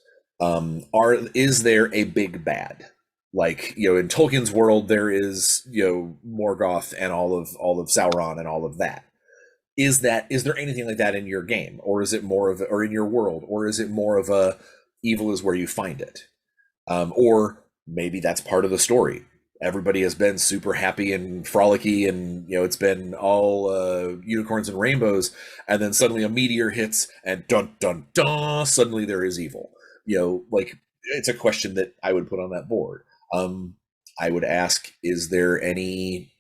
Is there a big bad? Like, in Tolkien's world, there is, Morgoth and all of Sauron and all of that. Is there anything like that in your game, or is it more of, or in your world, or is it more of a evil is where you find it? Or maybe that's part of the story. Everybody has been super happy and frolicky, and it's been all unicorns and rainbows, and then suddenly a meteor hits, and dun dun dun, suddenly there is evil. Like, it's a question that I would put on that board. I would ask, is there any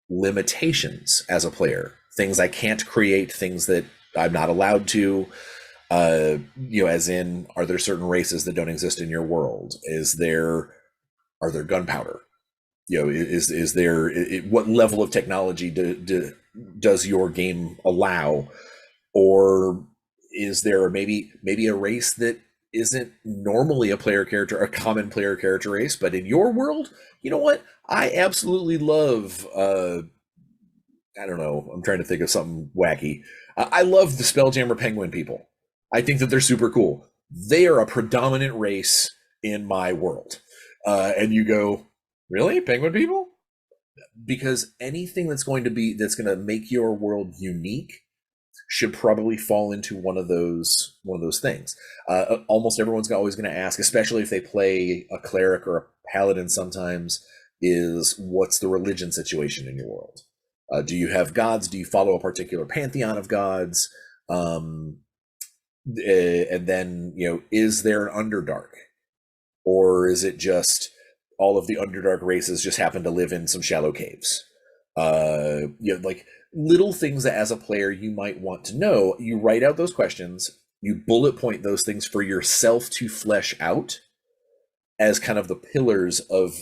limitations as a player? Things I can't create, things that I'm not allowed to, as in, are there certain races that don't exist in your world? Are there gunpowder? Is there, what level of technology does your game allow? Or is there maybe a race that isn't normally a common player character race, but in your world, you know what? I absolutely love, I don't know, I'm trying to think of something wacky. I love the Spelljammer Penguin people. I think that they're super cool. They are a predominant race in my world. And you go, really? Penguin people? Because anything that's going to make your world unique should probably fall into one of those things. Almost everyone's always going to ask, especially if they play a cleric or a paladin sometimes, is what's the religion situation in your world? Do you have gods? Do you follow a particular pantheon of gods? And then, is there an Underdark? Or is it just all of the Underdark races just happen to live in some shallow caves? Like little things that as a player you might want to know. You write out those questions, you bullet point those things for yourself to flesh out as kind of the pillars of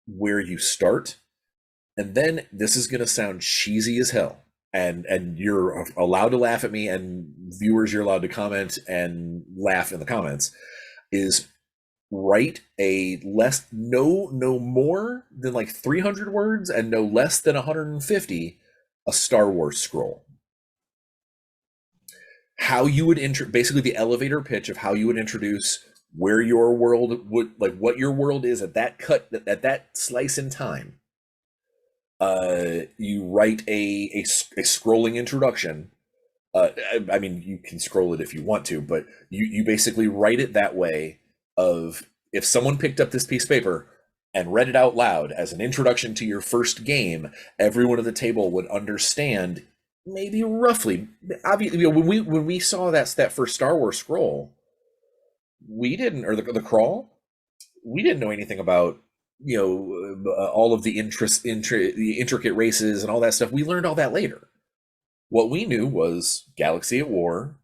where you start. And then, this is going to sound cheesy as hell, and you're allowed to laugh at me, and viewers, you're allowed to comment and laugh in the comments, is write no more than like 300 words and no less than 150, a Star Wars scroll. How you would basically the elevator pitch of how you would introduce where your world would, like, what your world is at that slice in time. You write a scrolling introduction. I mean, you can scroll it if you want to, but you basically write it that way of, if someone picked up this piece of paper and read it out loud as an introduction to your first game, everyone at the table would understand, maybe roughly. Obviously, when we saw that first Star Wars scroll, we didn't, or the crawl, we didn't know anything about all of the intricate races and all that stuff. We learned all that later. What we knew was Galaxy at war,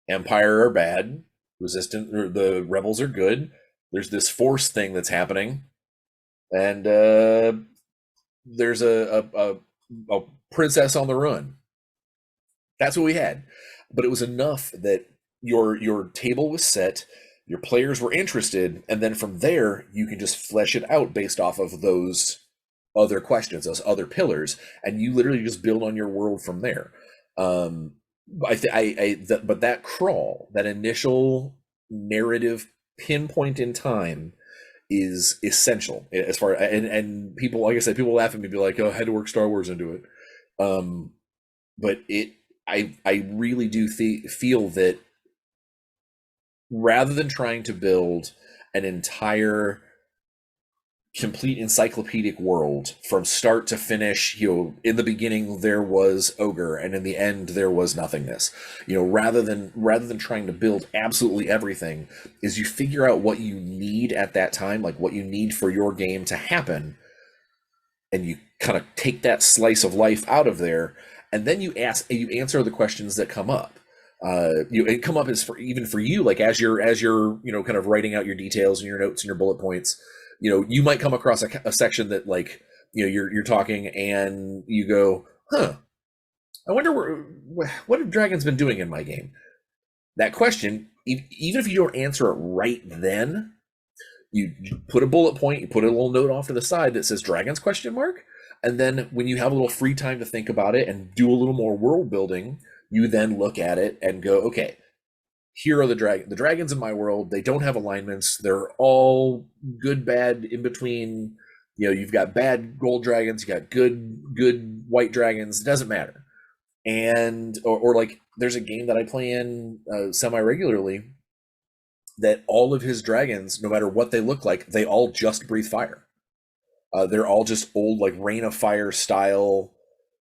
Empire are bad, Resistance, or the Rebels are good. There's this Force thing that's happening, and there's a princess on the run. That's what we had. But it was enough that your table was set, your players were interested, and then from there you can just flesh it out based off of those other questions, those other pillars, and you literally just build on your world from there. But that crawl, that initial narrative pinpoint in time, is essential as far, and people, like I said, people laugh at me, be like, "Oh, I had to work Star Wars into it." But I really do feel that rather than trying to build an entire complete encyclopedic world from start to finish, in the beginning there was ogre and in the end there was nothingness, rather than trying to build absolutely everything, is you figure out what you need at that time, like what you need for your game to happen, and you kind of take that slice of life out of there, and then you answer the questions that come up. It come up as for even for you, like as you're kind of writing out your details and your notes and your bullet points. You might come across a section that like you're talking and you go, huh, I wonder what have dragons been doing in my game. That question, even if you don't answer it right then, you put a bullet point, you put a little note off to the side that says dragons question mark, and then when you have a little free time to think about it and do a little more world building, you then look at it and go, okay, here are the dragons in my world. They don't have alignments. They're all good, bad, in between. You've got bad gold dragons, you got good white dragons. It doesn't matter. And or like there's a game that I play in semi regularly that all of his dragons, no matter what they look like, they all just breathe fire. They're all just old like Rain of Fire style.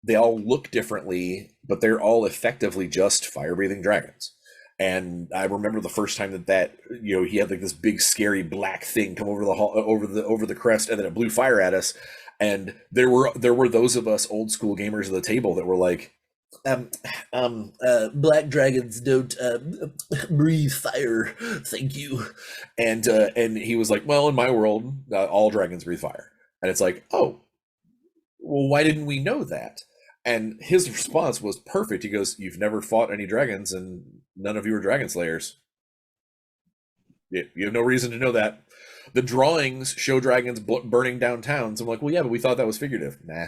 They all look differently, but they're all effectively just fire breathing dragons. And I remember the first time that he had like this big scary black thing come over the hall, over the crest, and then it blew fire at us. And there were those of us old school gamers at the table that were like, black dragons don't breathe fire, thank you. And he was like, well, in my world, all dragons breathe fire. And it's like, oh, well, why didn't we know that? And his response was perfect. He goes, you've never fought any dragons and none of you are dragon slayers. You have no reason to know that. The drawings show dragons burning down towns. I'm like, well, yeah, but we thought that was figurative. Nah.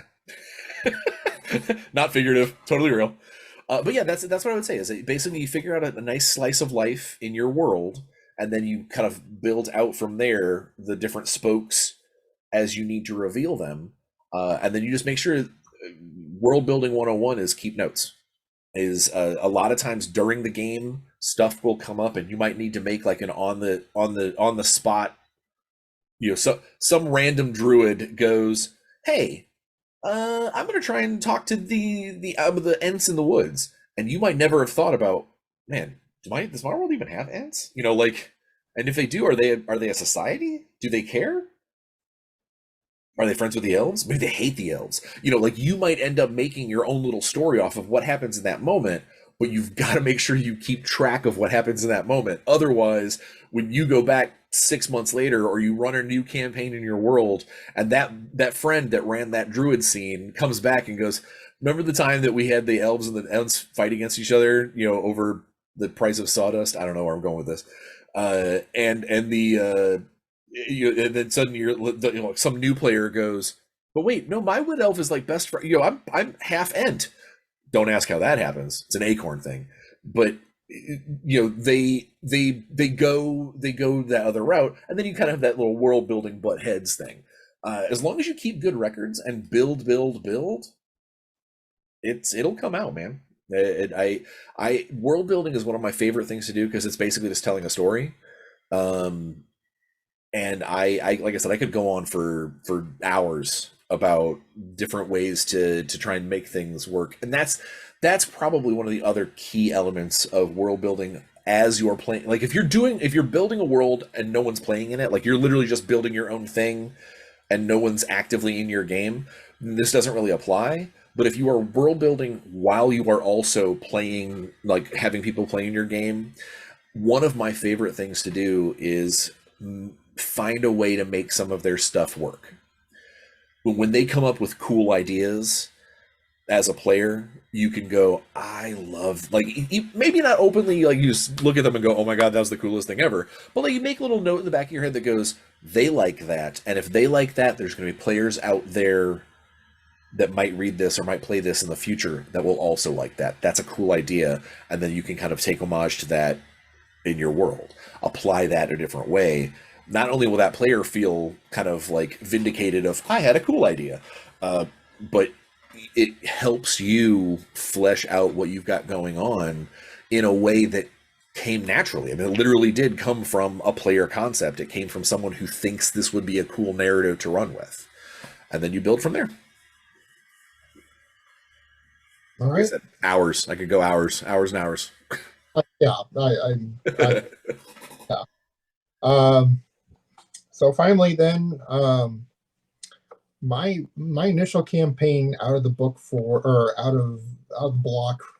Not figurative, totally real. But yeah, that's what I would say is that basically you figure out a nice slice of life in your world, and then you kind of build out from there the different spokes as you need to reveal them. And then you just make sure world building 101 is keep notes. Is a lot of times during the game stuff will come up and you might need to make like an on the spot, so some random druid goes, hey, I'm gonna try and talk to the Ents in the woods, and you might never have thought about, man, does my world even have Ents? And if they do, are they a society? Do they care? Are they friends with the elves? Maybe they hate the elves. Like you might end up making your own little story off of what happens in that moment, but you've got to make sure you keep track of what happens in that moment. Otherwise, when you go back 6 months later or you run a new campaign in your world and that friend that ran that druid scene comes back and goes, remember the time that we had the elves and the Ents fight against each other, over the price of sawdust? I don't know where I'm going with this. And then suddenly some new player goes, but wait, no, my wood elf is like best friend. I'm half Ent. Don't ask how that happens. It's an acorn thing. But they go that other route, and then you kind of have that little world building butt heads thing. As long as you keep good records and build, it'll come out, man. World building is one of my favorite things to do because it's basically just telling a story. And I like I said, I could go on for hours about different ways to try and make things work. And that's probably one of the other key elements of world building as you're playing. Like if you're building a world and no one's playing in it, like you're literally just building your own thing and no one's actively in your game, this doesn't really apply. But if you are world building while you are also playing, like having people play in your game, one of my favorite things to do is find a way to make some of their stuff work. But when they come up with cool ideas as a player, you can go, I love, like, maybe not openly, like you just look at them and go, oh my God, that was the coolest thing ever. But like you make a little note in the back of your head that goes, they like that. And if they like that, there's going to be players out there that might read this or might play this in the future that will also like that. That's a cool idea. And then you can kind of take homage to that in your world, apply that a different way. Not only will that player feel kind of like vindicated of, I had a cool idea, but it helps you flesh out what you've got going on in a way that came naturally. I mean, it literally did come from a player concept. It came from someone who thinks this would be a cool narrative to run with. And then you build from there. All right. Like I said, hours. I could go hours and hours. Yeah. Yeah. So finally then, my initial campaign out of the block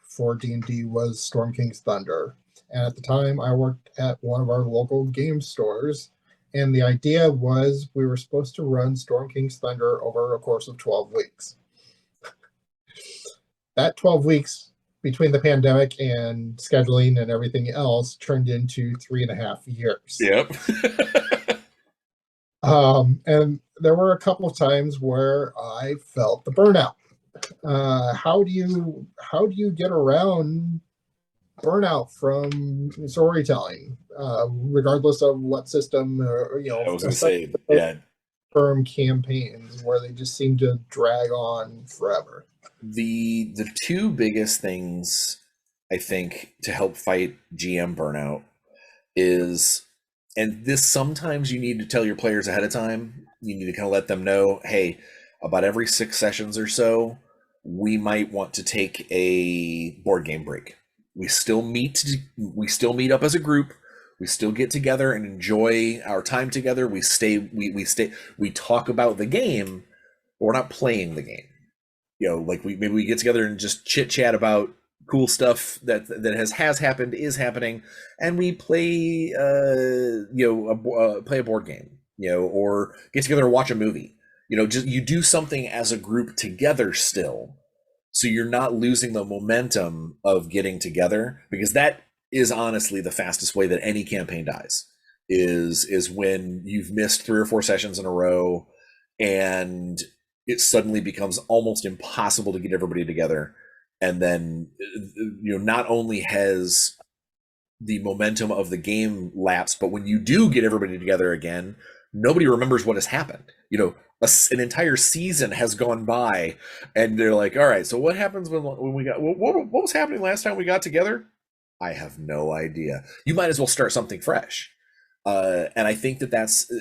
for D&D was Storm King's Thunder. And at the time, I worked at one of our local game stores. And the idea was we were supposed to run Storm King's Thunder over a course of 12 weeks. That 12 weeks between the pandemic and scheduling and everything else turned into 3.5 years. Yep. And there were a couple of times where I felt the burnout. How do you get around burnout from storytelling, regardless of what system? I was going to say, yeah. Firm campaigns where they just seem to drag on forever. The two biggest things I think to help fight GM burnout is, and this sometimes you need to tell your players ahead of time. You need to kind of let them know, hey, about every 6 sessions or so, we might want to take a board game break. We still meet up as a group. We still get together and enjoy our time together. We talk about the game, but we're not playing the game. Like maybe we get together and just chit chat about cool stuff that has happened, is happening, and we play play a board game, or get together and watch a movie. Just you do something as a group together still, so you're not losing the momentum of getting together, because that is honestly the fastest way that any campaign dies, is when you've missed 3 or 4 sessions in a row and it suddenly becomes almost impossible to get everybody together. And then, not only has the momentum of the game lapsed, but when you do get everybody together again, nobody remembers what has happened. An entire season has gone by, and they're like, all right, so what happens when we got, what was happening last time we got together? I have no idea. You might as well start something fresh. And I think that's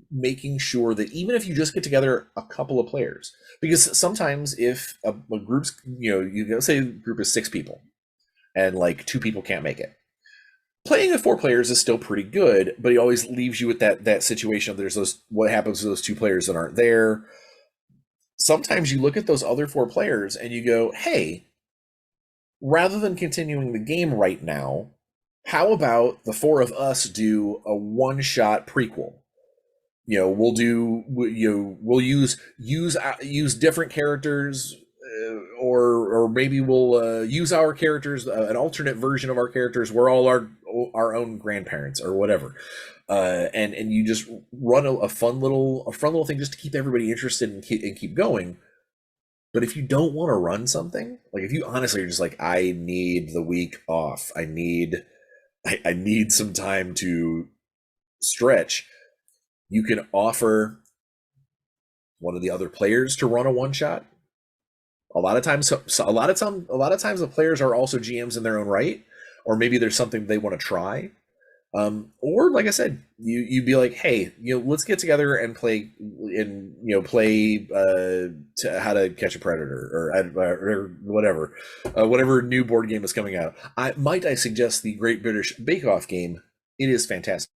making sure that even if you just get together a couple of players, because sometimes if a group's, say a group is 6 people and like 2 people can't make it, playing with 4 players is still pretty good, but it always leaves you with that situation of what happens to those 2 players that aren't there. Sometimes you look at those other 4 players and you go, hey, rather than continuing the game right now, how about the 4 of us do a one-shot prequel? We'll use different characters, or maybe we'll use our characters, an alternate version of our characters. We're all our own grandparents or whatever, and you just run a fun little thing just to keep everybody interested and keep going. But if you don't want to run something, like if you honestly are just like, I need the week off, I need some time to stretch, you can offer one of the other players to run a one shot. A lot of times the players are also GMs in their own right, or maybe there's something they want to try. Or like I said, you'd be like, hey, let's get together and play How to Catch a Predator or whatever, whatever new board game is coming out. I suggest the Great British Bake Off game. It is fantastic.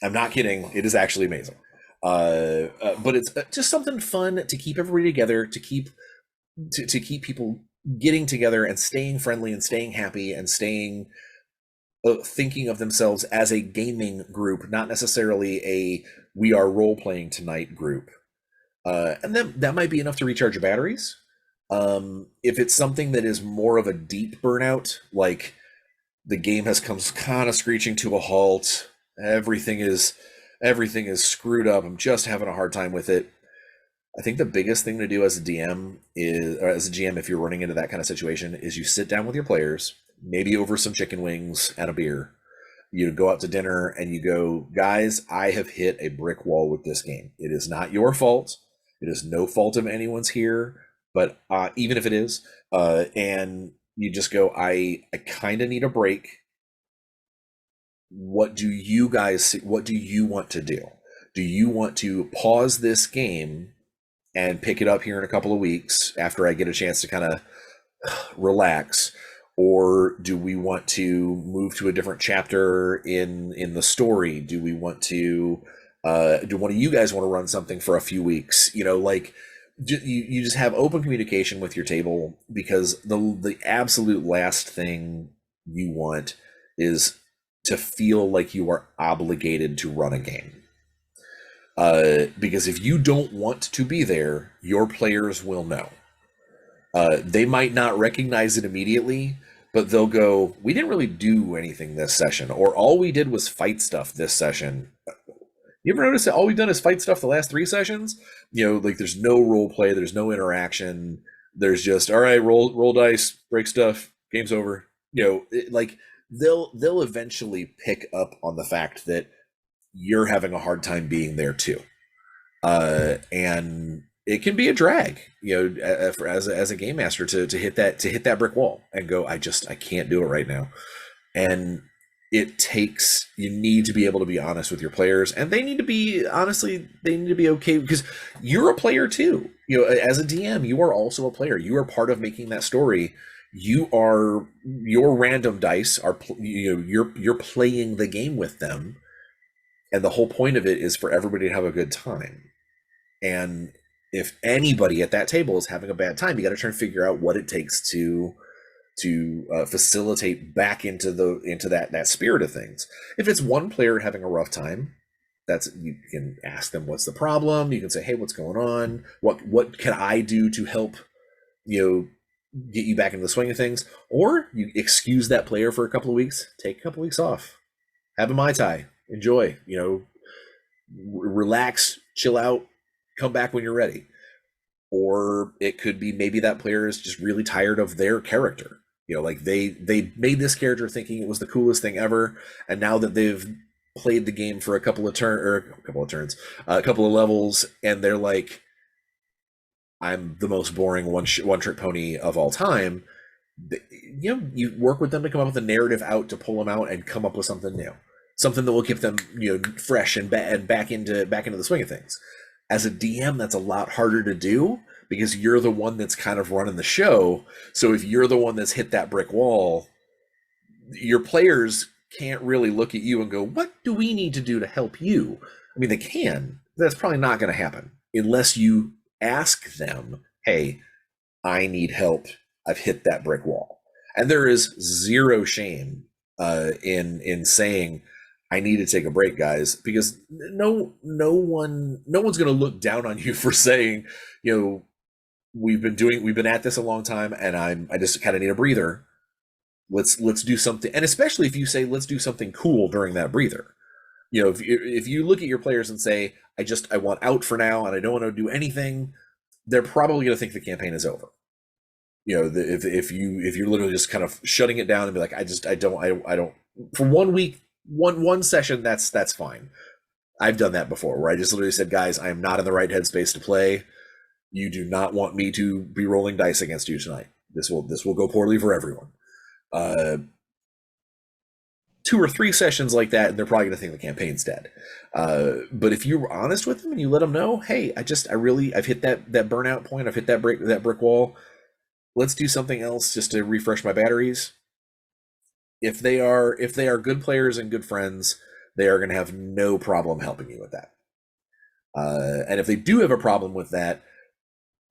I'm not kidding. It is actually amazing. But it's just something fun to keep everybody together, to keep people getting together and staying friendly and staying happy and staying thinking of themselves as a gaming group, not necessarily a we are role playing tonight group. And then that might be enough to recharge your batteries. If it's something that is more of a deep burnout, like the game has come kind of screeching to a halt, everything is screwed up, I'm just having a hard time with it, I think the biggest thing to do as a DM or as a GM, if you're running into that kind of situation, is you sit down with your players, maybe over some chicken wings and a beer. You go out to dinner and you go, guys, I have hit a brick wall with this game. It is not your fault. It is no fault of anyone's here, but even if it is, and you just go, I kind of need a break. What do you want to do? Do you want to pause this game and pick it up here in a couple of weeks after I get a chance to kind of relax? Or do we want to move to a different chapter in the story? Do one of you guys want to run something for a few weeks? you just have open communication with your table, because the absolute last thing you want is to feel like you are obligated to run a game. Because if you don't want to be there, your players will know. They might not recognize it immediately, but they'll go, "We didn't really do anything this session," or "All we did was fight stuff this session." You ever notice that all we've done is fight stuff the last 3 sessions? Like there's no role play, there's no interaction. There's just, all right, roll dice, break stuff, game's over. Like they'll eventually pick up on the fact that you're having a hard time being there too. And it can be a drag, as a game master to hit that brick wall and go, I can't do it right now. And you need to be able to be honest with your players, and they need to be okay, because you're a player too. As a DM, you are also a player. You are part of making that story. Your random dice are, you're playing the game with them, and the whole point of it is for everybody to have a good time. And if anybody at that table is having a bad time, you got to try and figure out what it takes to facilitate back into that spirit of things. If it's one player having a rough time, you can ask them what's the problem. You can say, hey, what's going on? What can I do to help get you back into the swing of things? Or you excuse that player for a couple of weeks, take a couple of weeks off, have a Mai Tai, enjoy, relax, chill out, come back when you're ready. Or it could be maybe that player is just really tired of their character. Like they made this character thinking it was the coolest thing ever, and now that they've played the game for a couple of levels, and they're like, I'm the most boring one trick pony of all time. You work with them to come up with a narrative out to pull them out and come up with something new, something that will keep them fresh and back into the swing of things. As a DM, that's a lot harder to do, because you're the one that's kind of running the show. So if you're the one that's hit that brick wall, your players can't really look at you and go, what do we need to do to help you? I mean, they can. That's probably not going to happen unless you ask them, hey, I need help. I've hit that brick wall. And there is zero shame in saying, I need to take a break, guys, because no one's going to look down on you for saying, we've been at this a long time, and I just kind of need a breather. Let's do something. And especially if you say, let's do something cool during that breather. If you look at your players and say, I want out for now, and I don't want to do anything, they're probably going to think the campaign is over. If you're literally just kind of shutting it down and be like, I don't, for 1 week, one session, that's fine. I've done that before, where I just literally said, guys, I am not in the right headspace to play. You do not want me to be rolling dice against you tonight. This will go poorly for everyone. 2 or 3 sessions like that, and they're probably going to think the campaign's dead. But if you're honest with them and you let them know, hey, I've hit that burnout point, I've hit that brick wall. Let's do something else just to refresh my batteries. If they are good players and good friends, they are going to have no problem helping you with that. And if they do have a problem with that,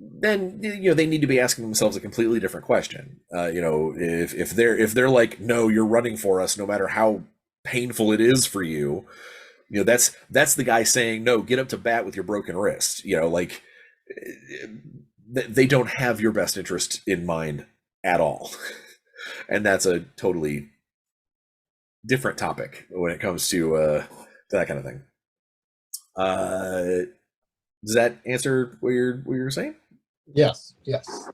then they need to be asking themselves a completely different question. If they're like, no, you're running for us no matter how painful it is for you, that's the guy saying, no, get up to bat with your broken wrist. Like, they don't have your best interest in mind at all. And that's a totally different topic when it comes to that kind of thing. Does that answer what you're saying? Yes.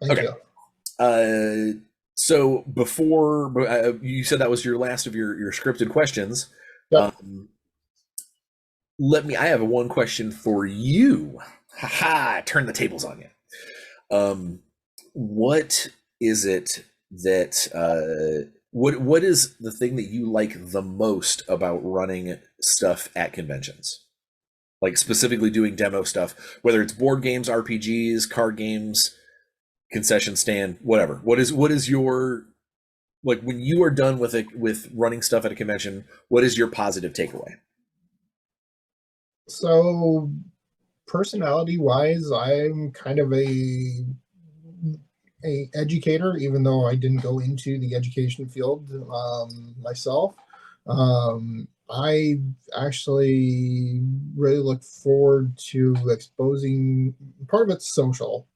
Thank you. So before you said that was your last of your scripted questions. Yep. I have one question for you. Turn the tables on you. What is it that what is the thing that you like the most about running stuff at conventions? Like specifically doing demo stuff, whether it's board games, RPGs, card games, concession stand, whatever. What is your, like, when you are done with running stuff at a convention, what is your positive takeaway? So personality wise, I'm kind of a educator, even though I didn't go into the education field myself. I actually really look forward to exposing part of it's social,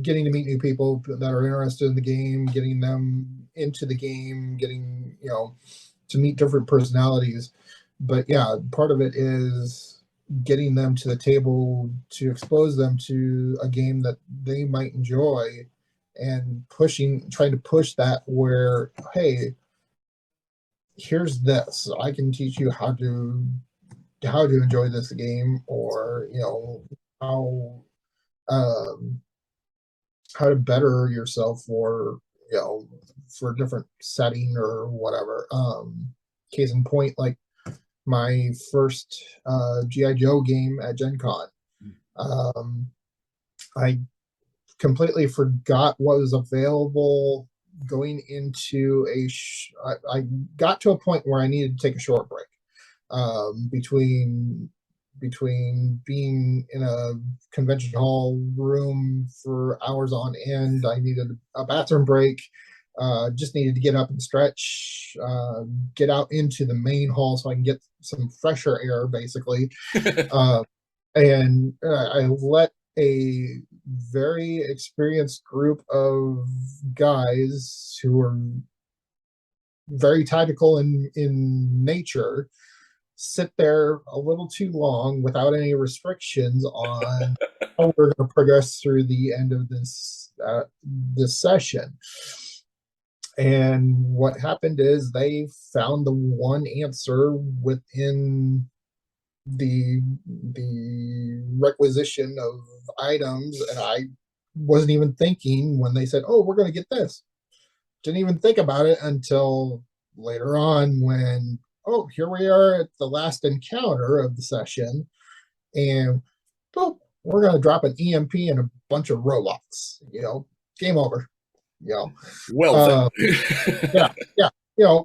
getting to meet new people that are interested in the game, getting them into the game, getting, to meet different personalities. But yeah, part of it is getting them to the table to expose them to a game that they might enjoy and trying to push that where, hey, here's this. I can teach you how to enjoy this game, or how um, how to better yourself for for a different setting or whatever. Case in point, like my first GI Joe game at Gen Con. I completely forgot what was available going into I got to a point where I needed to take a short break between being in a convention hall room for hours on end. I needed a bathroom break. Just needed to get up and stretch, get out into the main hall so I can get some fresher air, basically. uh, and I let a very experienced group of guys who were very tactical in nature sit there a little too long without any restrictions on how we're going to progress through the end of this session. And what happened is they found the one answer within the requisition of items, and I wasn't even thinking when they said, "Oh, we're going to get this." Didn't even think about it until later on when, oh, here we are at the last encounter of the session, and oh, we're going to drop an EMP and a bunch of robots. Game over. Well, Yeah, yeah.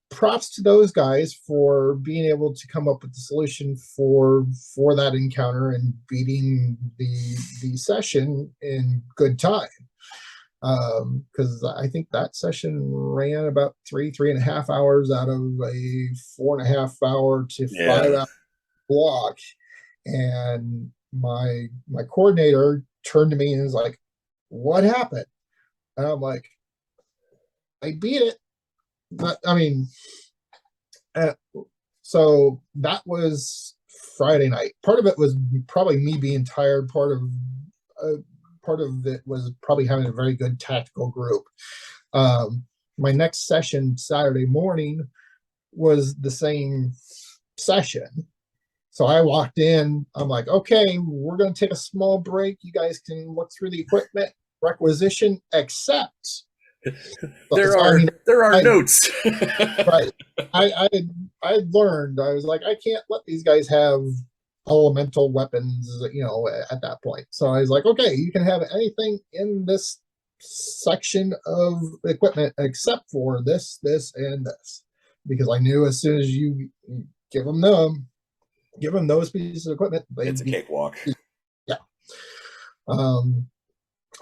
Props to those guys for being able to come up with the solution for that encounter and beating the session in good time. Because I think that session ran about 3.5 hours out of a 4.5 hour to 5 hour block. And my coordinator turned to me and was like, "What happened?" And I'm like, "I beat it." But I mean, uh, so that was Friday night. Part of it was probably me being tired. Part of it was probably having a very good tactical group. My next session Saturday morning was the same session. So I walked in. I'm like, okay, we're going to take a small break. You guys can look through the equipment requisition, except there are notes. Right. I learned. I was like, I can't let these guys have elemental weapons, at that point. So I was like, okay, you can have anything in this section of equipment except for this, and this, because I knew as soon as you give them those pieces of equipment, it's a cakewalk. Yeah.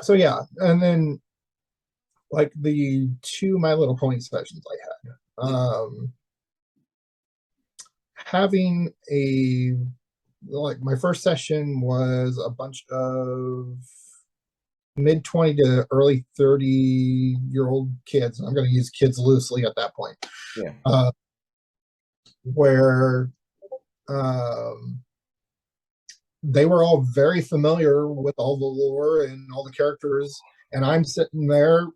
So yeah, and then like the 2 My Little Pony sessions I had, having like my first session was a bunch of mid 20 to early 30-year-old kids. I'm going to use kids loosely at that point. Yeah. Where they were all very familiar with all the lore and all the characters, and I'm sitting there.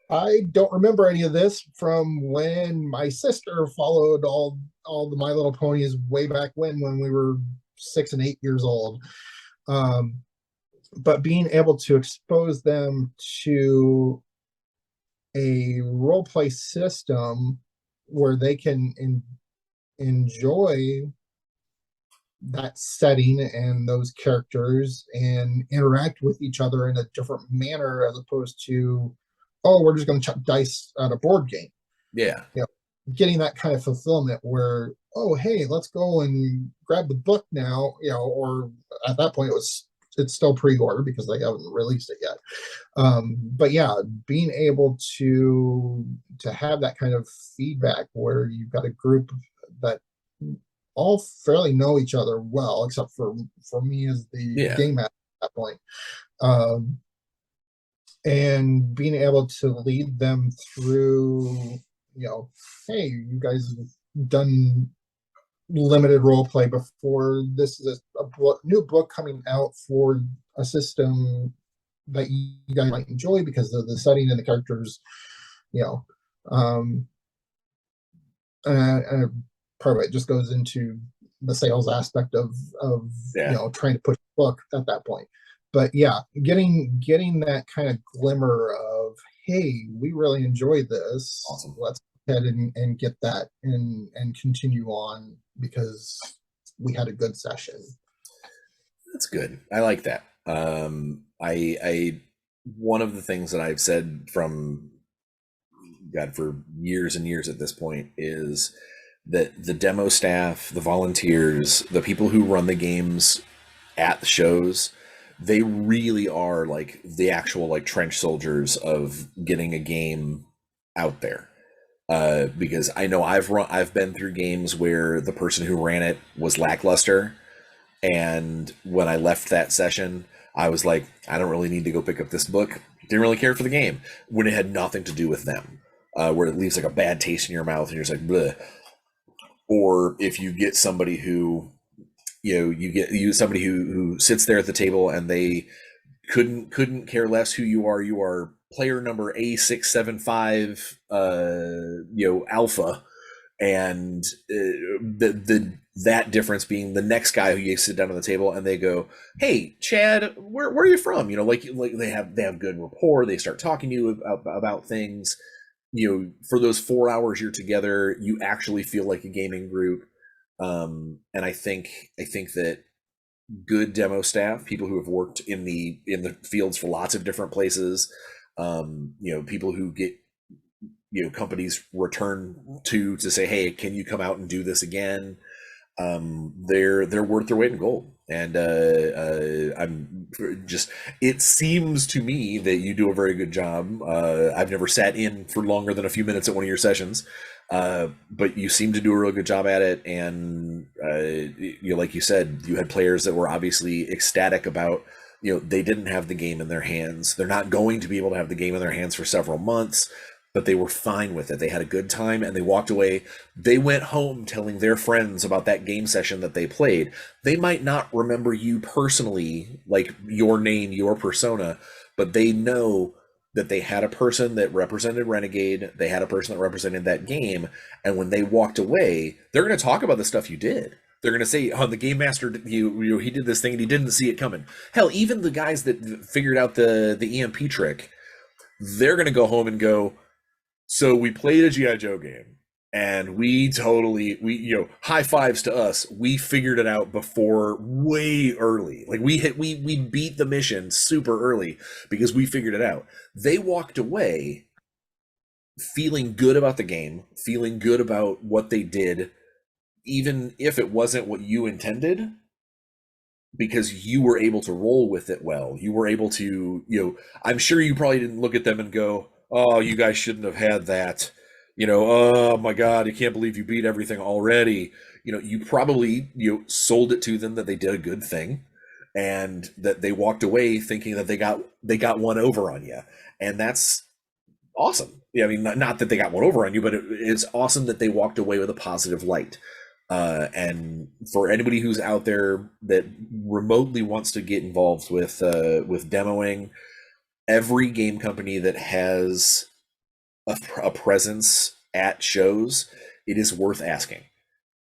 I don't remember any of this from when my sister followed all the My Little Ponies way back when we were 6 and 8 years old. But being able to expose them to a role play system where they can enjoy that setting and those characters and interact with each other in a different manner, as opposed to, oh, we're just going to chuck dice at a board game. Yeah. getting that kind of fulfillment where, oh, hey, let's go and grab the book now, or at that point it's still pre-order because they haven't released it yet. But yeah, being able to have that kind of feedback where you've got a group that all fairly know each other well, except for me as the Yeah. game master at that point. Um, and being able to lead them through, hey, you guys have done limited role play before. This is a new book coming out for a system that you guys might enjoy because of the setting and the characters, you know. Um, and part of it just goes into the sales aspect of Yeah. trying to push the book at that point. But yeah, getting that kind of glimmer of, hey, we really enjoyed this. Awesome. Let's go ahead and get that and continue on because we had a good session. That's good. I like that. I one of the things that I've said from God for years and years at this point is that the demo staff, the volunteers, the people who run the games at the shows, they really are like the actual like trench soldiers of getting a game out there. Because I know I've been through games where the person who ran it was lackluster, and when I left that session, I was like, I don't really need to go pick up this book. Didn't really care for the game when it had nothing to do with them, where it leaves like a bad taste in your mouth and you're just like, bleh. Or if you get somebody who, you somebody who sits there at the table and they couldn't care less who you are. You are player number A675, alpha, and that difference being the next guy who you sit down on the table and they go, hey Chad, where are you from, like they have good rapport, they start talking to you about things, for those 4 hours you're together, you actually feel like a gaming group. And I think that good demo staff, people who have worked in the fields for lots of different places, people who get companies return to say, hey, can you come out and do this again? They're worth their weight in gold. And I'm just, it seems to me that you do a very good job. I've never sat in for longer than a few minutes at one of your sessions, but you seem to do a real good job at it. And like you said, you had players that were obviously ecstatic about, they didn't have the game in their hands. They're not going to be able to have the game in their hands for several months, but they were fine with it. They had a good time and they walked away. They went home telling their friends about that game session that they played. They might not remember you personally, like your name, your persona, but they know that they had a person that represented Renegade. They had a person that represented that game. And when they walked away, they're going to talk about the stuff you did. They're going to say, oh, the game master, he did this thing and he didn't see it coming. Hell, even the guys that figured out the EMP trick, they're going to go home and go, so we played a G.I. Joe game and we high fives to us. We figured it out before way early. Like we beat the mission super early because we figured it out. They walked away feeling good about the game, feeling good about what they did, even if it wasn't what you intended, because you were able to roll with it well. You were able to, I'm sure you probably didn't look at them and go, oh, you guys shouldn't have had that. Oh my God, I can't believe you beat everything already. You probably, sold it to them that they did a good thing and that they walked away thinking that they got one over on you. And that's awesome. Yeah, I mean, not that they got one over on you, but it's awesome that they walked away with a positive light. And for anybody who's out there that remotely wants to get involved with demoing, every game company that has a presence at shows, it is worth asking.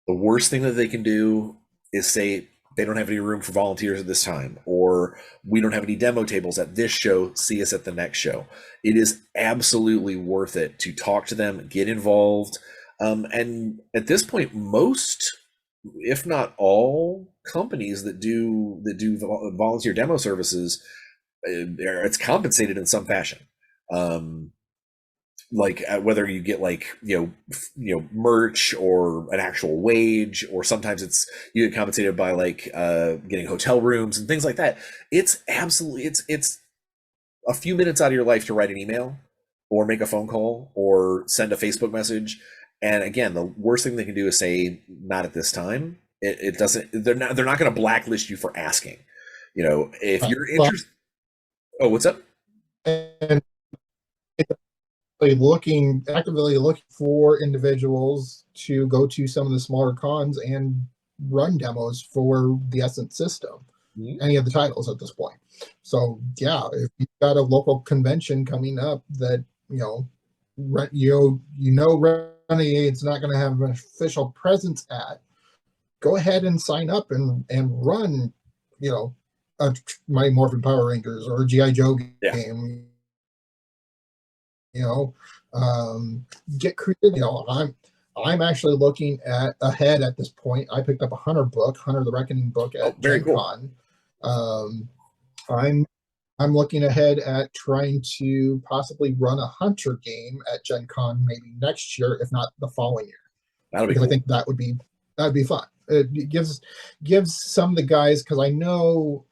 The worst thing that they can do is say they don't have any room for volunteers at this time, or we don't have any demo tables at this show, see us at the next show. It is absolutely worth it to talk to them, get involved. And at this point, most, if not all, companies that do volunteer demo services, it's compensated in some fashion. like whether you get like merch or an actual wage, or sometimes it's you get compensated by like getting hotel rooms and things like that. It's absolutely it's a few minutes out of your life to write an email or make a phone call or send a Facebook message. And again, the worst thing they can do is say not at this time. It doesn't. They're not going to blacklist you for asking. If Right. you're interested. Oh, what's up? And actively looking for individuals to go to some of the smaller cons and run demos for the Essence system, Mhm. any of the titles at this point. So yeah, if you've got a local convention coming up that Renegade's not going to have an official presence at, go ahead and sign up and run, a Mighty Morphin Power Rangers or a GI Joe Yeah. game. you know get creative. I'm actually looking at ahead at this point. I picked up a Hunter the Reckoning book Oh, at very Gen cool. Con. I'm looking ahead at trying to possibly run a Hunter game at Gen Con maybe next year, if not the following year, That'll be because I cool. think that'd be fun. It gives some of the guys, because I know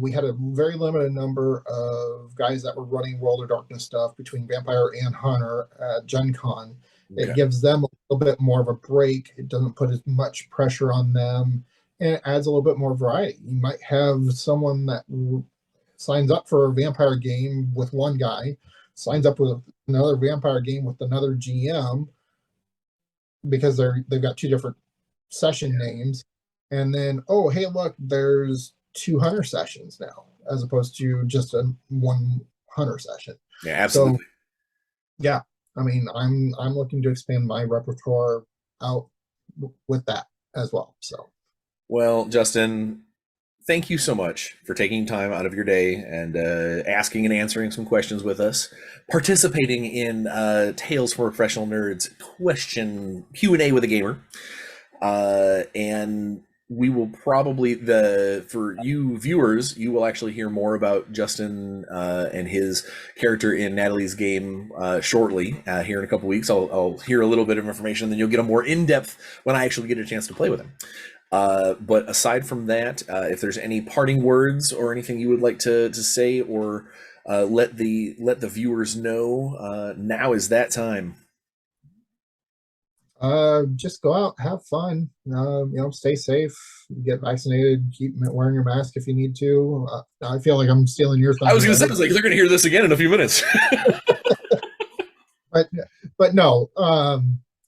we had a very limited number of guys that were running World of Darkness stuff between Vampire and Hunter at Gen Con. It Okay. gives them a little bit more of a break. It doesn't put as much pressure on them, and it adds a little bit more variety. You might have someone that signs up for a vampire game with one guy, signs up with another vampire game with another GM, because they've got two different session names, and then, oh hey, look, there's 200 sessions now as opposed to just a one Hunter session. Yeah, So absolutely. yeah, I mean, I'm looking to expand my repertoire out with that as well. So Well, Justin, thank you so much for taking time out of your day and asking and answering some questions with us, participating in Tales for Professional Nerds question Q&A with a gamer. And we will probably for you viewers, you will actually hear more about Justin and his character in Natalie's game shortly. Here in a couple weeks, I'll hear a little bit of information, then you'll get a more in-depth when I actually get a chance to play with him. But aside from that, if there's any parting words or anything you would like to say, or let the viewers know, now is that time. just go out, have fun, stay safe, get vaccinated, keep wearing your mask if you need to. I feel like I'm stealing your I was thunder going to say, I there, was like, they're going to hear this again in a few minutes. but no,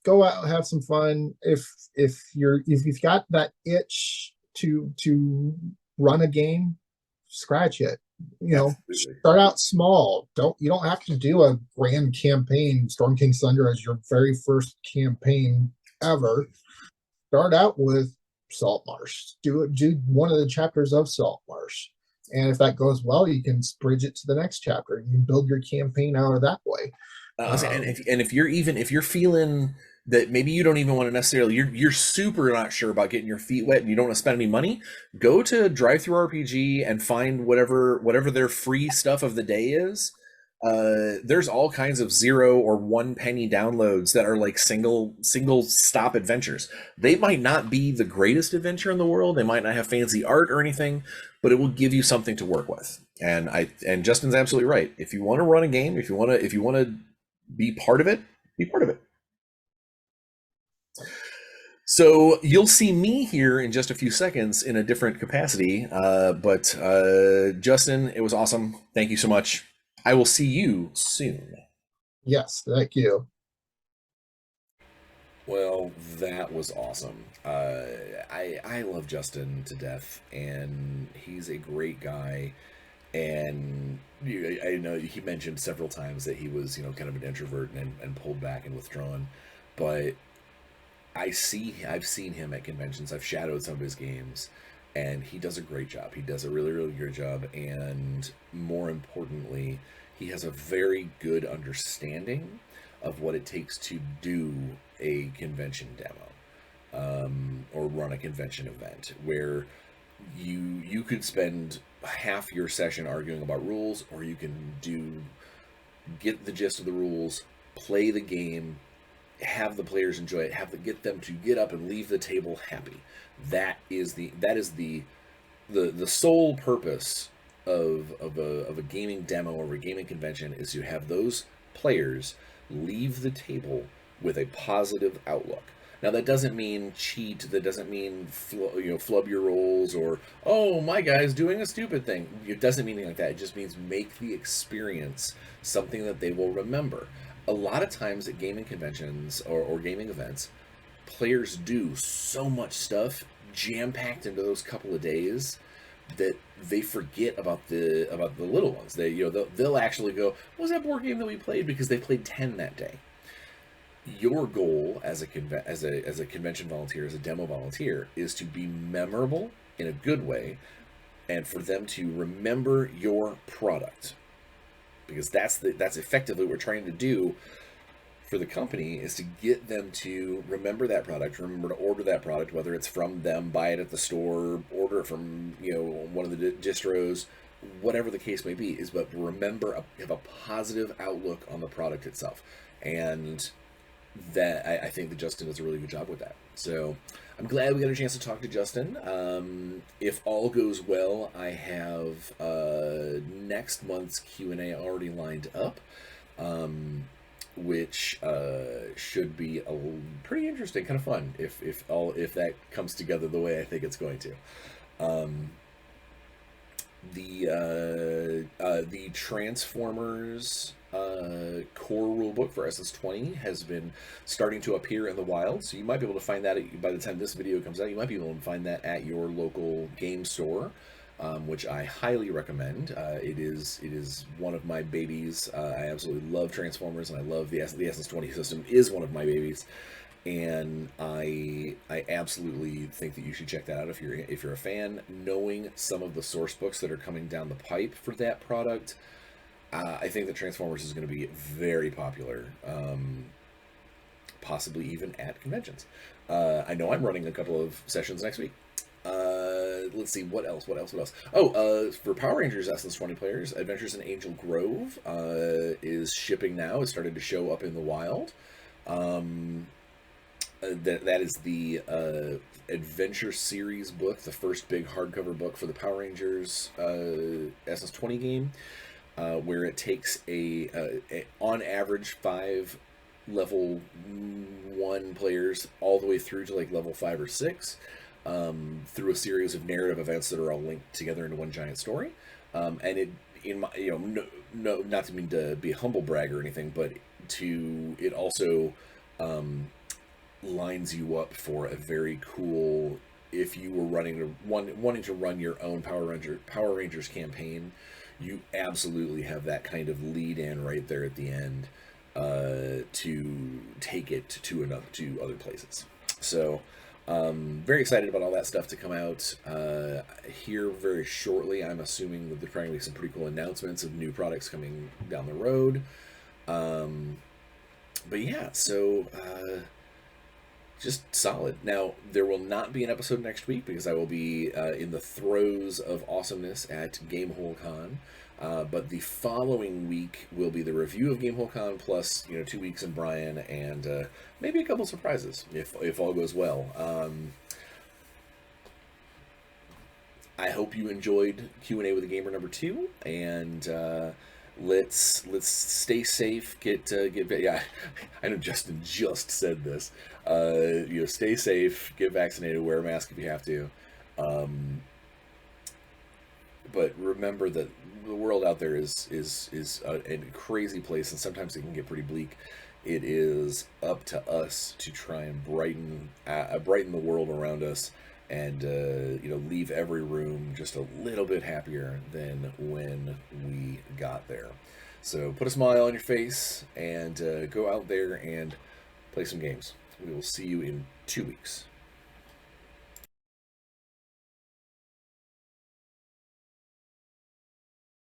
go out, have some fun. If you've got that itch to run a game, scratch it. Absolutely. Start out small. You don't have to do a grand campaign, Storm King Thunder, as your very first campaign ever. Start out with Saltmarsh. Do one of the chapters of Saltmarsh, and if that goes well, you can bridge it to the next chapter. You can build your campaign out of that way. And Um, if you're feeling that maybe you don't even want to necessarily, you're super not sure about getting your feet wet and you don't want to spend any money, go to Drive Through RPG and find whatever their free stuff of the day is. There's all kinds of 0 or 1 penny downloads that are like single stop adventures. They might not be the greatest adventure in the world. They might not have fancy art or anything, but it will give you something to work with. And Justin's absolutely right. If you want to run a game, if you want to be part of it, be part of it. So you'll see me here in just a few seconds in a different capacity. But Justin, it was awesome. Thank you so much. I will see you soon. yes, thank you. Well, that was awesome. I love Justin to death, and he's a great guy. And I know he mentioned several times that he was, kind of an introvert and pulled back and withdrawn. But I've seen him at conventions. I've shadowed some of his games, and he does a great job. He does a really, really good job. And more importantly, he has a very good understanding of what it takes to do a convention demo, or run a convention event where you could spend half your session arguing about rules, or you can do get the gist of the rules, play the game, have the players enjoy it, get them to get up and leave the table happy. That is the sole purpose of a gaming demo or a gaming convention, is to have those players leave the table with a positive outlook. Now that doesn't mean cheat. That doesn't mean flub your rolls, or oh, my guy's doing a stupid thing. It doesn't mean anything like that. It just means make the experience something that they will remember. A lot of times at gaming conventions or gaming events, players do so much stuff jam packed into those couple of days that they forget about the little ones. They'll actually go, what was that board game that we played, because they played 10 that day. Your goal as a convention volunteer, as a demo volunteer, is to be memorable in a good way, and for them to remember your product, because that's effectively what we're trying to do for the company, is to get them to remember that product, remember to order that product, whether it's from them, buy it at the store, order it from one of the distros, whatever the case may be, is but remember have a positive outlook on the product itself. And that I think that Justin does a really good job with that. So I'm glad we got a chance to talk to Justin. If all goes well, I have next month's Q&A already lined up, which should be pretty interesting, kind of fun, if that comes together the way I think it's going to. The Transformers core rulebook for SS20 has been starting to appear in the wild, so you might be able to find that by the time this video comes out. You might be able to find that at your local game store, which I highly recommend. It is one of my babies. I absolutely love Transformers, and I love the SS20 system is one of my babies. And I absolutely think that you should check that out if you're a fan. Knowing some of the source books that are coming down the pipe for that product, I think that Transformers is going to be very popular, possibly even at conventions. I know I'm running a couple of sessions next week. Let's see, what else? Oh, for Power Rangers SS20 players, Adventures in Angel Grove is shipping now. It started to show up in the wild. That is the Adventure Series book, the first big hardcover book for the Power Rangers SS20 game, where it takes on average 5 level 1 players all the way through to like level 5 or 6, through a series of narrative events that are all linked together into one giant story. And it, in my, no, not to mean to be a humble brag or anything, but it also lines you up for a very cool, if you were wanting to run your own Power Rangers campaign, you absolutely have that kind of lead in right there at the end to take it to other places. So very excited about all that stuff to come out here very shortly. I'm assuming that there's probably going to be some pretty cool announcements of new products coming down the road. But yeah, so just solid. Now, there will not be an episode next week because I will be in the throes of awesomeness at Gamehole Con. But the following week will be the review of Gamehole Con, plus 2 weeks in Bryan, and maybe a couple surprises if all goes well. I hope you enjoyed Q&A with the Gamer number 2, and let's stay safe. Yeah, I know Justin just said this. Stay safe, get vaccinated, wear a mask if you have to. But remember that the world out there is a crazy place, and sometimes it can get pretty bleak. It is up to us to try and brighten the world around us, and leave every room just a little bit happier than when we got there. So put a smile on your face and go out there and play some games. We will see you in 2 weeks.